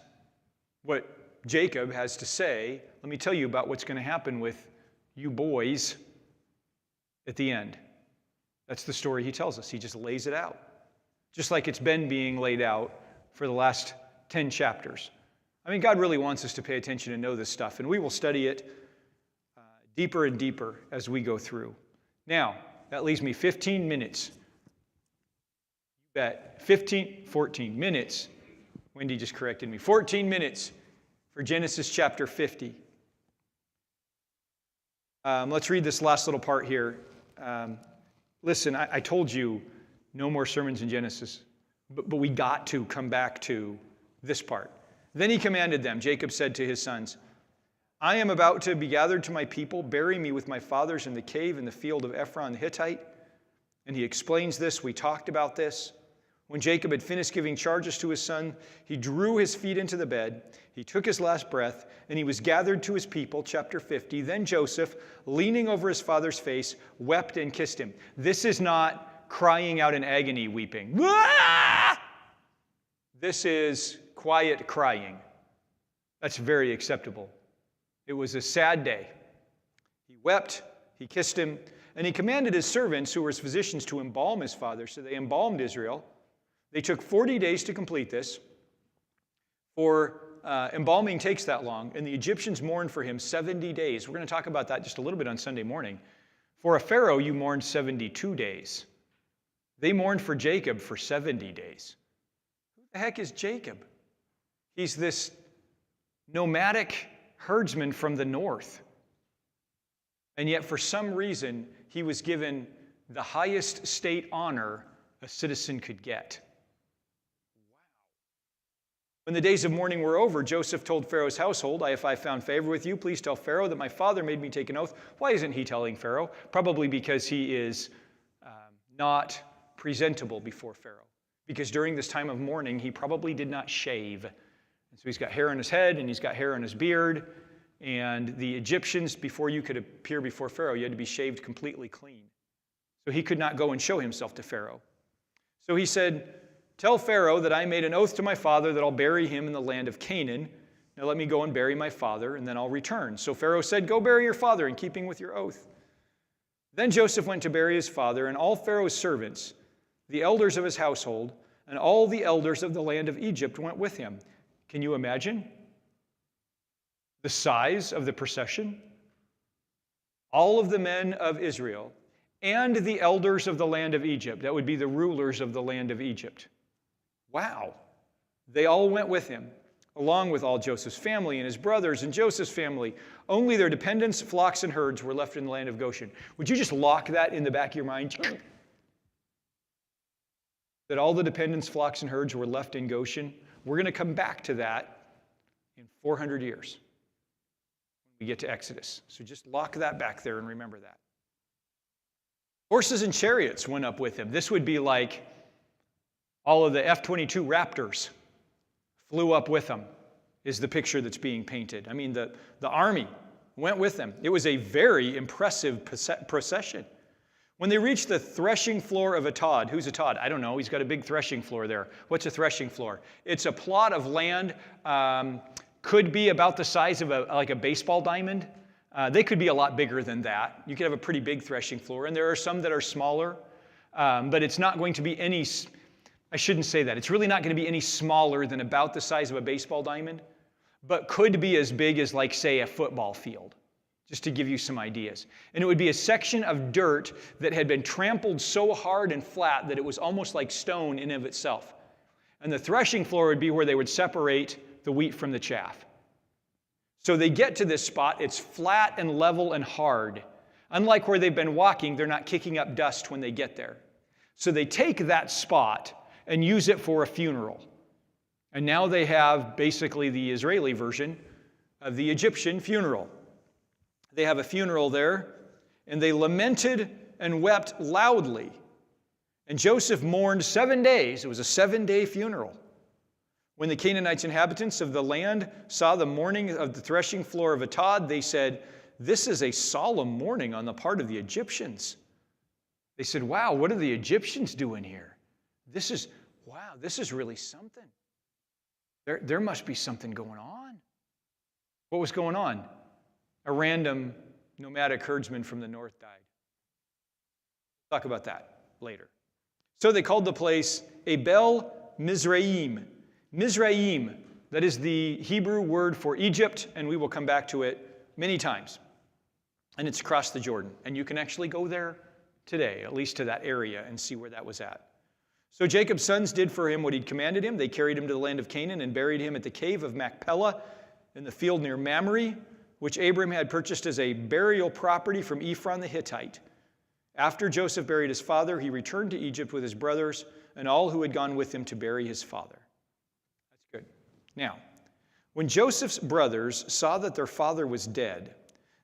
what Jacob has to say. Let me tell you about what's going to happen with you boys at the end. That's the story he tells us. He just lays it out. Just like it's been being laid out for the last 10 chapters. I mean, God really wants us to pay attention and know this stuff, and we will study it deeper and deeper as we go through. Now, that leaves me 15 minutes. You bet. 14 minutes. Wendy just corrected me. 14 minutes for Genesis chapter 50. Let's read this last little part here. Listen, I told you no more sermons in Genesis, but we got to come back to this part. Then he commanded them, Jacob said to his sons, I am about to be gathered to my people. Bury me with my fathers in the cave in the field of Ephron the Hittite. And he explains this. We talked about this. When Jacob had finished giving charges to his son, he drew his feet into the bed. He took his last breath, and he was gathered to his people, chapter 50. Then Joseph, leaning over his father's face, wept and kissed him. This is not crying out in agony, weeping. Ah! This is quiet crying. That's very acceptable. It was a sad day. He wept, he kissed him, and he commanded his servants, who were his physicians, to embalm his father. So they embalmed Israel. They took 40 days to complete this. For embalming takes that long, and the Egyptians mourned for him 70 days. We're going to talk about that just a little bit on Sunday morning. For a pharaoh, you mourned 72 days. They mourned for Jacob for 70 days. Who the heck is Jacob? He's this nomadic herdsman from the north. And yet, for some reason, he was given the highest state honor a citizen could get. Wow. When the days of mourning were over, Joseph told Pharaoh's household, if I found favor with you, please tell Pharaoh that my father made me take an oath. Why isn't he telling Pharaoh? Probably because he is not presentable before Pharaoh. Because during this time of mourning, he probably did not shave. And so he's got hair on his head, and he's got hair on his beard. And the Egyptians, before you could appear before Pharaoh, you had to be shaved completely clean. So he could not go and show himself to Pharaoh. So he said, tell Pharaoh that I made an oath to my father that I'll bury him in the land of Canaan. Now let me go and bury my father, and then I'll return. So Pharaoh said, go bury your father in keeping with your oath. Then Joseph went to bury his father, and all Pharaoh's servants, the elders of his household, and all the elders of the land of Egypt went with him. Can you imagine the size of the procession? All of the men of Israel and the elders of the land of Egypt, that would be the rulers of the land of Egypt. Wow. They all went with him, along with all Joseph's family and his brothers and Joseph's family. Only their dependents, flocks, and herds were left in the land of Goshen. Would you just lock that in the back of your mind? That all the dependents, flocks, and herds were left in Goshen? We're going to come back to that in 400 years when we get to Exodus. So just lock that back there and remember that. Horses and chariots went up with him. This would be like all of the F-22 Raptors flew up with him, is the picture that's being painted. I mean, the army went with them. It was a very impressive procession. When they reached the threshing floor of Atad, who's Atad? I don't know. He's got a big threshing floor there. What's a threshing floor? It's a plot of land, could be about the size of like a baseball diamond. They could be a lot bigger than that. You could have a pretty big threshing floor, and there are some that are smaller, but it's not going to be any, I shouldn't say that. It's really not going to be any smaller than about the size of a baseball diamond, but could be as big as, like, say, a football field. Just to give you some ideas. And it would be a section of dirt that had been trampled so hard and flat that it was almost like stone in and of itself. And the threshing floor would be where they would separate the wheat from the chaff. So they get to this spot. It's flat and level and hard. Unlike where they've been walking, they're not kicking up dust when they get there. So they take that spot and use it for a funeral. And now they have basically the Israeli version of the Egyptian funeral. They have a funeral there, and they lamented and wept loudly. And Joseph mourned 7 days. It was a 7-day funeral. When the Canaanites inhabitants of the land saw the mourning of the threshing floor of Atad, they said, "This is a solemn mourning on the part of the Egyptians." They said, "Wow, what are the Egyptians doing here? This is really something. There must be something going on." What was going on? A random nomadic herdsman from the north died. Talk about that later. So they called the place Abel Mizraim. Mizraim, that is the Hebrew word for Egypt, and we will come back to it many times. And it's across the Jordan. And you can actually go there today, at least to that area, and see where that was at. So Jacob's sons did for him what he'd commanded him. They carried him to the land of Canaan and buried him at the cave of Machpelah in the field near Mamre, which Abram had purchased as a burial property from Ephron the Hittite. After Joseph buried his father, he returned to Egypt with his brothers and all who had gone with him to bury his father. That's good. Now, when Joseph's brothers saw that their father was dead,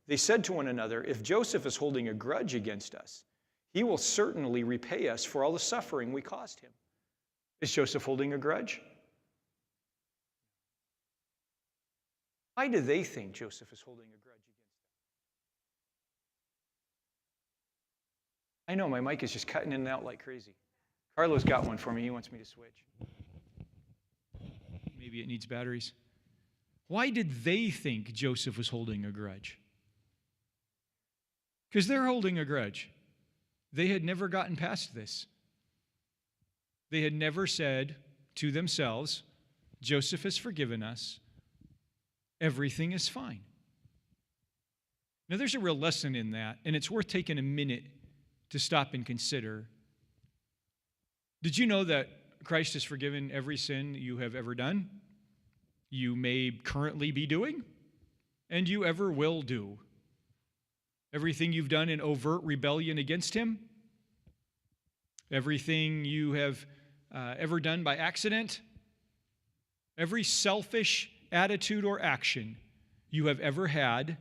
they said to one another, "If Joseph is holding a grudge against us, he will certainly repay us for all the suffering we caused him." Is Joseph holding a grudge? Why do they think Joseph is holding a grudge against them? I know my mic is just cutting in and out like crazy. Carlos got one for me. He wants me to switch. Maybe it needs batteries. Why did they think Joseph was holding a grudge? Because they're holding a grudge. They had never gotten past this. They had never said to themselves, "Joseph has forgiven us. Everything is fine." Now, there's a real lesson in that, and it's worth taking a minute to stop and consider. Did you know that Christ has forgiven every sin you have ever done, you may currently be doing, and you ever will do? Everything you've done in overt rebellion against him, everything you have ever done by accident, every selfish attitude or action you have ever had,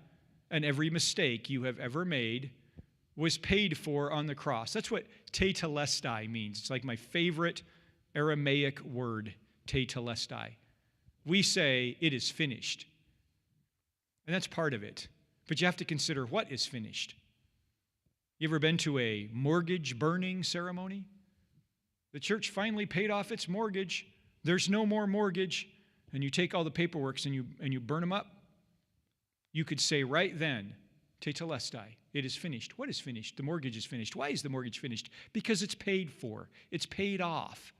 and every mistake you have ever made was paid for on the cross. That's what tetelestai means. It's like my favorite Aramaic word, tetelestai. We say it is finished. And that's part of it. But you have to consider what is finished. You ever been to a mortgage burning ceremony? The church finally paid off its mortgage. There's no more mortgage. And you take all the paperwork and you burn them up. You could say right then, tetelestai, it is finished. What is finished? The mortgage is finished. Why is the mortgage finished? Because it's paid for. It's paid off.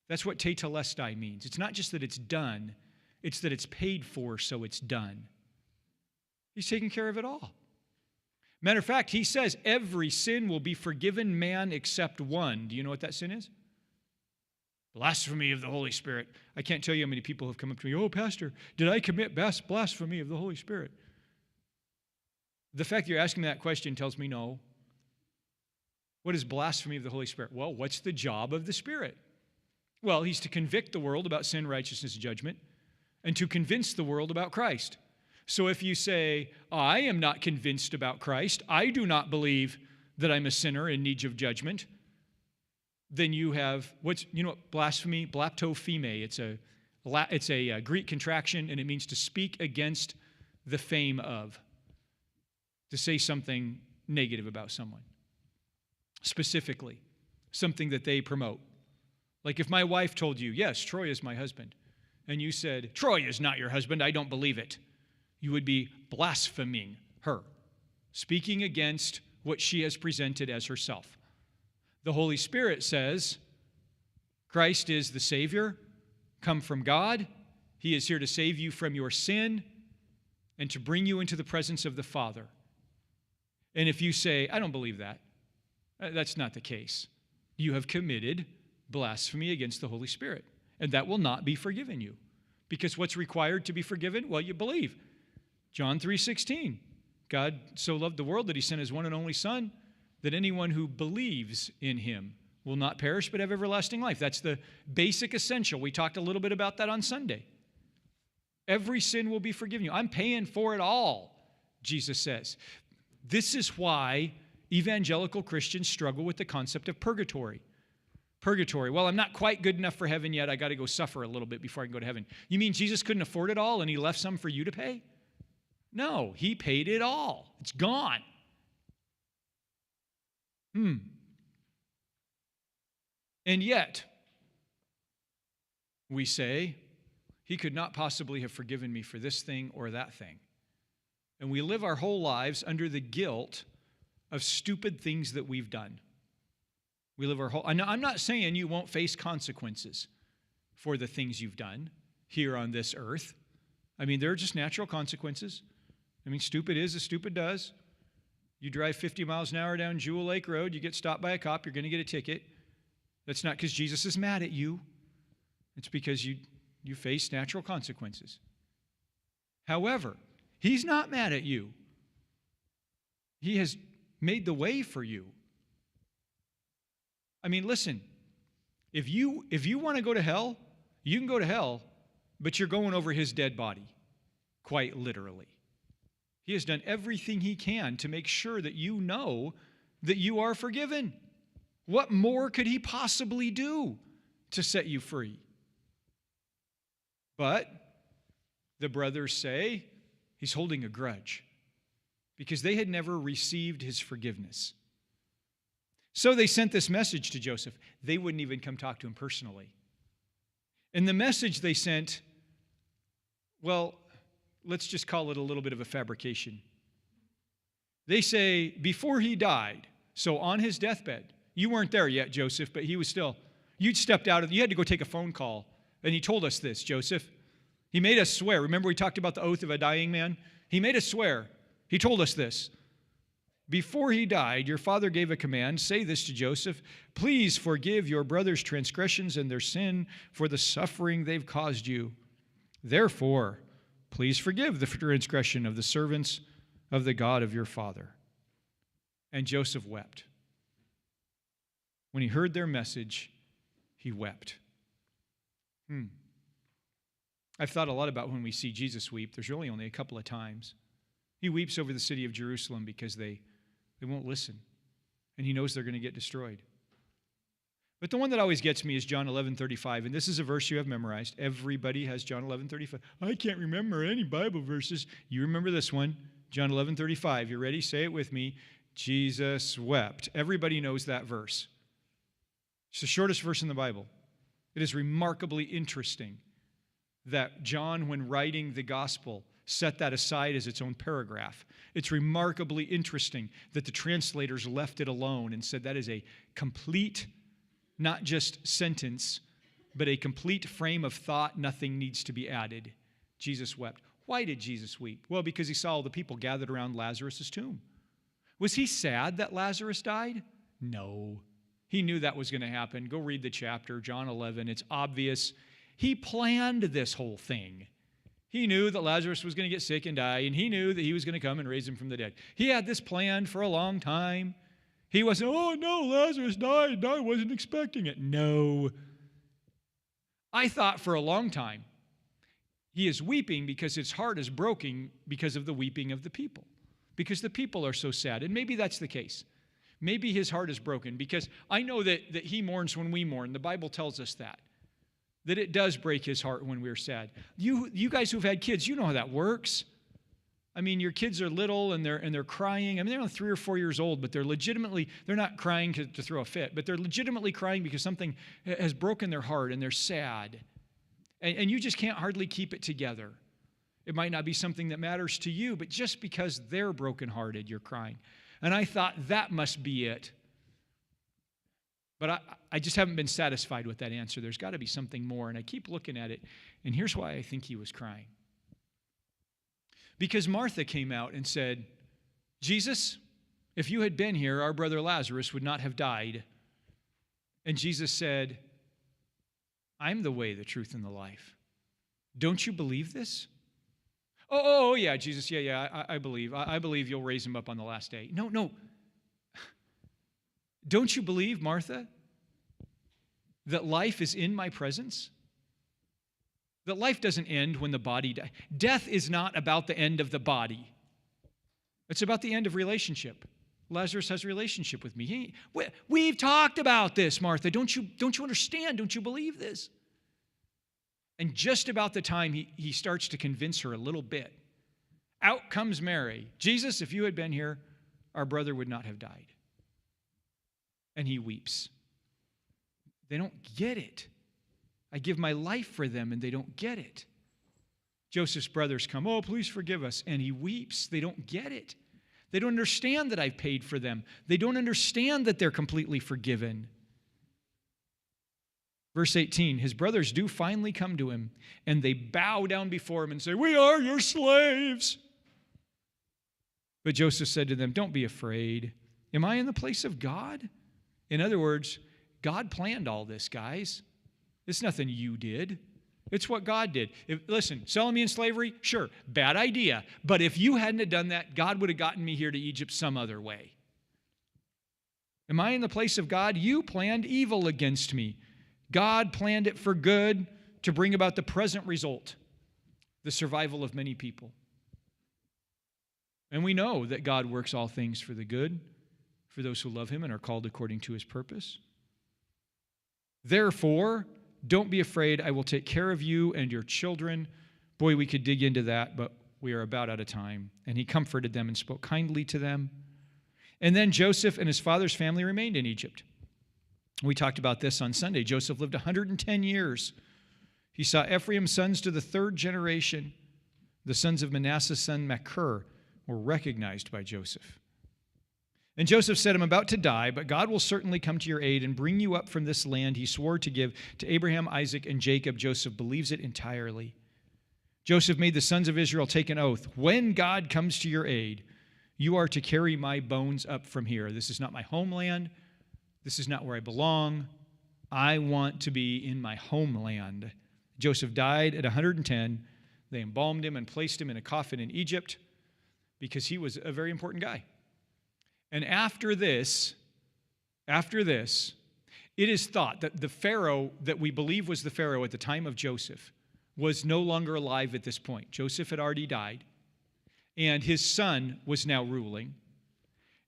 That's what tetelestai means. It's not just that it's done. It's that it's paid for, so it's done. He's taking care of it all. Matter of fact, he says every sin will be forgiven man except one. Do you know what that sin is? Blasphemy of the Holy Spirit. I can't tell you how many people have come up to me, "Oh, Pastor, did I commit blasphemy of the Holy Spirit?" The fact that you're asking me that question tells me no. What is blasphemy of the Holy Spirit? Well, what's the job of the Spirit? Well, he's to convict the world about sin, righteousness, and judgment, and to convince the world about Christ. So if you say, "I am not convinced about Christ, I do not believe that I'm a sinner in need of judgment," then you have, blasphemy? Blaspheme. It's a Greek contraction, and it means to speak against the fame of, to say something negative about someone. Specifically, something that they promote. Like if my wife told you, "Yes, Troy is my husband," and you said, "Troy is not your husband, I don't believe it," you would be blaspheming her, speaking against what she has presented as herself. The Holy Spirit says, Christ is the Savior, come from God. He is here to save you from your sin and to bring you into the presence of the Father. And if you say, "I don't believe that," that's not the case. You have committed blasphemy against the Holy Spirit, and that will not be forgiven you Because what's required to be forgiven? Well, you believe. John 3:16. God so loved the world that he sent his one and only Son, that anyone who believes in him will not perish but have everlasting life. That's the basic essential. We talked a little bit about that on Sunday. Every sin will be forgiven you. I'm paying for it all, Jesus says. This is why evangelical Christians struggle with the concept of purgatory. Purgatory. Well, I'm not quite good enough for heaven yet. I got to go suffer a little bit before I can go to heaven. You mean Jesus couldn't afford it all and he left some for you to pay? No, he paid it all. It's gone. And yet, we say, he could not possibly have forgiven me for this thing or that thing. And we live our whole lives under the guilt of stupid things that we've done. We live our whole... I'm not saying you won't face consequences for the things you've done here on this earth. I mean, they're just natural consequences. I mean, stupid is as stupid does. You drive 50 miles an hour down Jewel Lake Road, you get stopped by a cop, you're going to get a ticket. That's not because Jesus is mad at you. It's because you face natural consequences. However, he's not mad at you. He has made the way for you. I mean, listen, if you want to go to hell, you can go to hell, but you're going over his dead body, quite literally. He has done everything he can to make sure that you know that you are forgiven. What more could he possibly do to set you free? But the brothers say he's holding a grudge because they had never received his forgiveness. So they sent this message to Joseph. They wouldn't even come talk to him personally. And the message they sent, well, let's just call it a little bit of a fabrication. They say, before he died, so on his deathbed, you weren't there yet, Joseph, but he was still, you'd stepped out of, you had to go take a phone call. And he told us this, Joseph. He made us swear. Remember we talked about the oath of a dying man? He made us swear. He told us this. Before he died, your father gave a command. Say this to Joseph. Please forgive your brother's transgressions and their sin for the suffering they've caused you. Therefore, please forgive the transgression of the servants of the God of your father. And Joseph wept. When he heard their message, he wept. I've thought a lot about when we see Jesus weep. There's really only a couple of times. He weeps over the city of Jerusalem because they won't listen. And he knows they're going to get destroyed. But the one that always gets me is John 11:35. And this is a verse you have memorized. Everybody has John 11:35. I can't remember any Bible verses. You remember this one, John 11:35. You ready? Say it with me. Jesus wept. Everybody knows that verse. It's the shortest verse in the Bible. It is remarkably interesting that John, when writing the gospel, set that aside as its own paragraph. It's remarkably interesting that the translators left it alone and said that is a complete, not just sentence, but a complete frame of thought. Nothing needs to be added. Jesus wept. Why did Jesus weep? Well, because he saw all the people gathered around Lazarus' tomb. Was he sad that Lazarus died? No. He knew that was going to happen. Go read the chapter, John 11. It's obvious. He planned this whole thing. He knew that Lazarus was going to get sick and die, and he knew that he was going to come and raise him from the dead. He had this planned for a long time. He wasn't, oh no, Lazarus died, and I wasn't expecting it. No. I thought for a long time, he is weeping because his heart is broken because of the weeping of the people. Because the people are so sad, and maybe that's the case. Maybe his heart is broken because I know that he mourns when we mourn. The Bible tells us that it does break his heart when we're sad. You guys who've had kids, you know how that works. I mean, your kids are little and they're crying. I mean, they're only 3 or 4 years old, but they're not crying to throw a fit, but they're legitimately crying because something has broken their heart and they're sad. And you just can't hardly keep it together. It might not be something that matters to you, but just because they're brokenhearted, you're crying. And I thought that must be it. But I just haven't been satisfied with that answer. There's got to be something more. And I keep looking at it. And here's why I think he was crying. Because Martha came out and said, Jesus, if you had been here, our brother Lazarus would not have died. And Jesus said, I'm the way, the truth, and the life. Don't you believe this? Yeah, Jesus, yeah, I believe. I believe you'll raise him up on the last day. No. Don't you believe, Martha, that life is in my presence? That life doesn't end when the body dies. Death is not about the end of the body. It's about the end of relationship. Lazarus has a relationship with me. We've talked about this, Martha. Don't you understand? Don't you believe this? And just about the time he starts to convince her a little bit, out comes Mary. Jesus, if you had been here, our brother would not have died. And he weeps. They don't get it. I give my life for them, and they don't get it. Joseph's brothers come, oh, please forgive us. And he weeps. They don't get it. They don't understand that I've paid for them. They don't understand that they're completely forgiven. Verse 18, his brothers do finally come to him, and they bow down before him and say, we are your slaves. But Joseph said to them, don't be afraid. Am I in the place of God? In other words, God planned all this, guys. It's nothing you did. It's what God did. Listen, selling me in slavery, sure, bad idea. But if you hadn't have done that, God would have gotten me here to Egypt some other way. Am I in the place of God? You planned evil against me. God planned it for good to bring about the present result, the survival of many people. And we know that God works all things for the good, for those who love him and are called according to his purpose. Therefore, don't be afraid. I will take care of you and your children. Boy, we could dig into that, but we are about out of time. And he comforted them and spoke kindly to them. And then Joseph and his father's family remained in Egypt. We talked about this on Sunday. Joseph lived 110 years. He saw Ephraim's sons to the third generation. The sons of Manasseh's son Machir were recognized by Joseph. And Joseph said, I'm about to die, but God will certainly come to your aid and bring you up from this land he swore to give to Abraham, Isaac, and Jacob. Joseph believes it entirely. Joseph made the sons of Israel take an oath. When God comes to your aid, you are to carry my bones up from here. This is not my homeland. This is not where I belong. I want to be in my homeland. Joseph died at 110. They embalmed him and placed him in a coffin in Egypt because he was a very important guy. And after this, it is thought that the Pharaoh that we believe was the Pharaoh at the time of Joseph was no longer alive at this point. Joseph had already died, and his son was now ruling.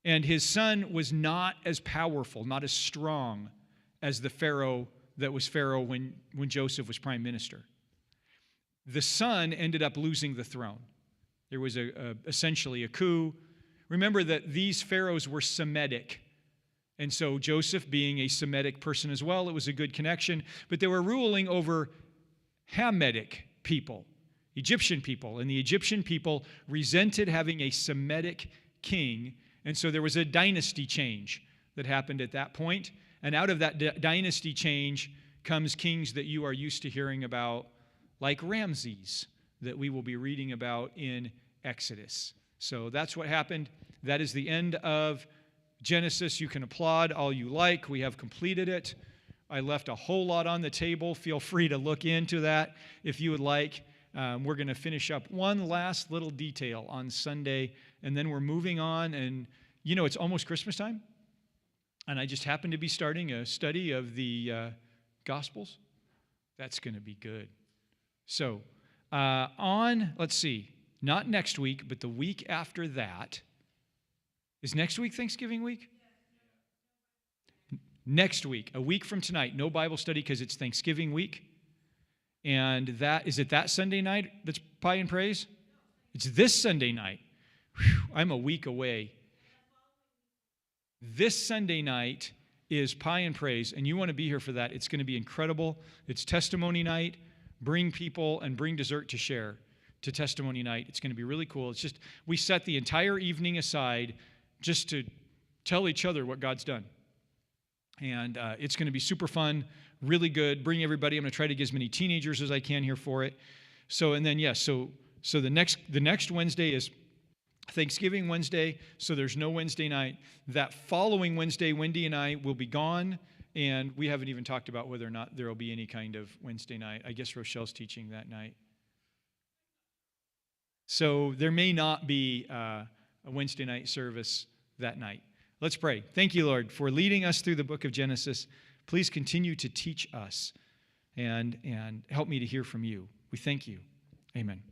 And his son was not as powerful, not as strong as the Pharaoh that was Pharaoh when Joseph was prime minister. The son ended up losing the throne. There was essentially a coup. Remember that these pharaohs were Semitic. And so Joseph, being a Semitic person as well, it was a good connection. But they were ruling over Hamitic people, Egyptian people. And the Egyptian people resented having a Semitic king. And so there was a dynasty change that happened at that point. And out of that dynasty change comes kings that you are used to hearing about, like Ramses, that we will be reading about in Exodus. So that's what happened. That is the end of Genesis. You can applaud all you like. We have completed it. I left a whole lot on the table. Feel free to look into that if you would like. We're going to finish up one last little detail on Sunday, and then we're moving on. And, you know, it's almost Christmas time, and I just happen to be starting a study of the Gospels. That's going to be good. So let's see, not next week, but the week after that. Is next week Thanksgiving week? Next week, a week from tonight, no Bible study because it's Thanksgiving week. And is it that Sunday night that's Pie and Praise? It's this Sunday night. Whew, I'm a week away. This Sunday night is Pie and Praise, and you want to be here for that. It's going to be incredible. It's testimony night. Bring people and bring dessert to share to testimony night. It's going to be really cool. It's just, we set the entire evening aside just to tell each other what God's done. And it's going to be super fun, really good. Bring everybody. I'm going to try to get as many teenagers as I can here for it. So, and then, yes, so the next Wednesday is Thanksgiving Wednesday, so there's no Wednesday night. That following Wednesday, Wendy and I will be gone, and we haven't even talked about whether or not there will be any kind of Wednesday night. I guess Rochelle's teaching that night. So there may not be a Wednesday night service that night. Let's pray. Thank you, Lord, for leading us through the book of Genesis. Please continue to teach us and help me to hear from you. We thank you. Amen.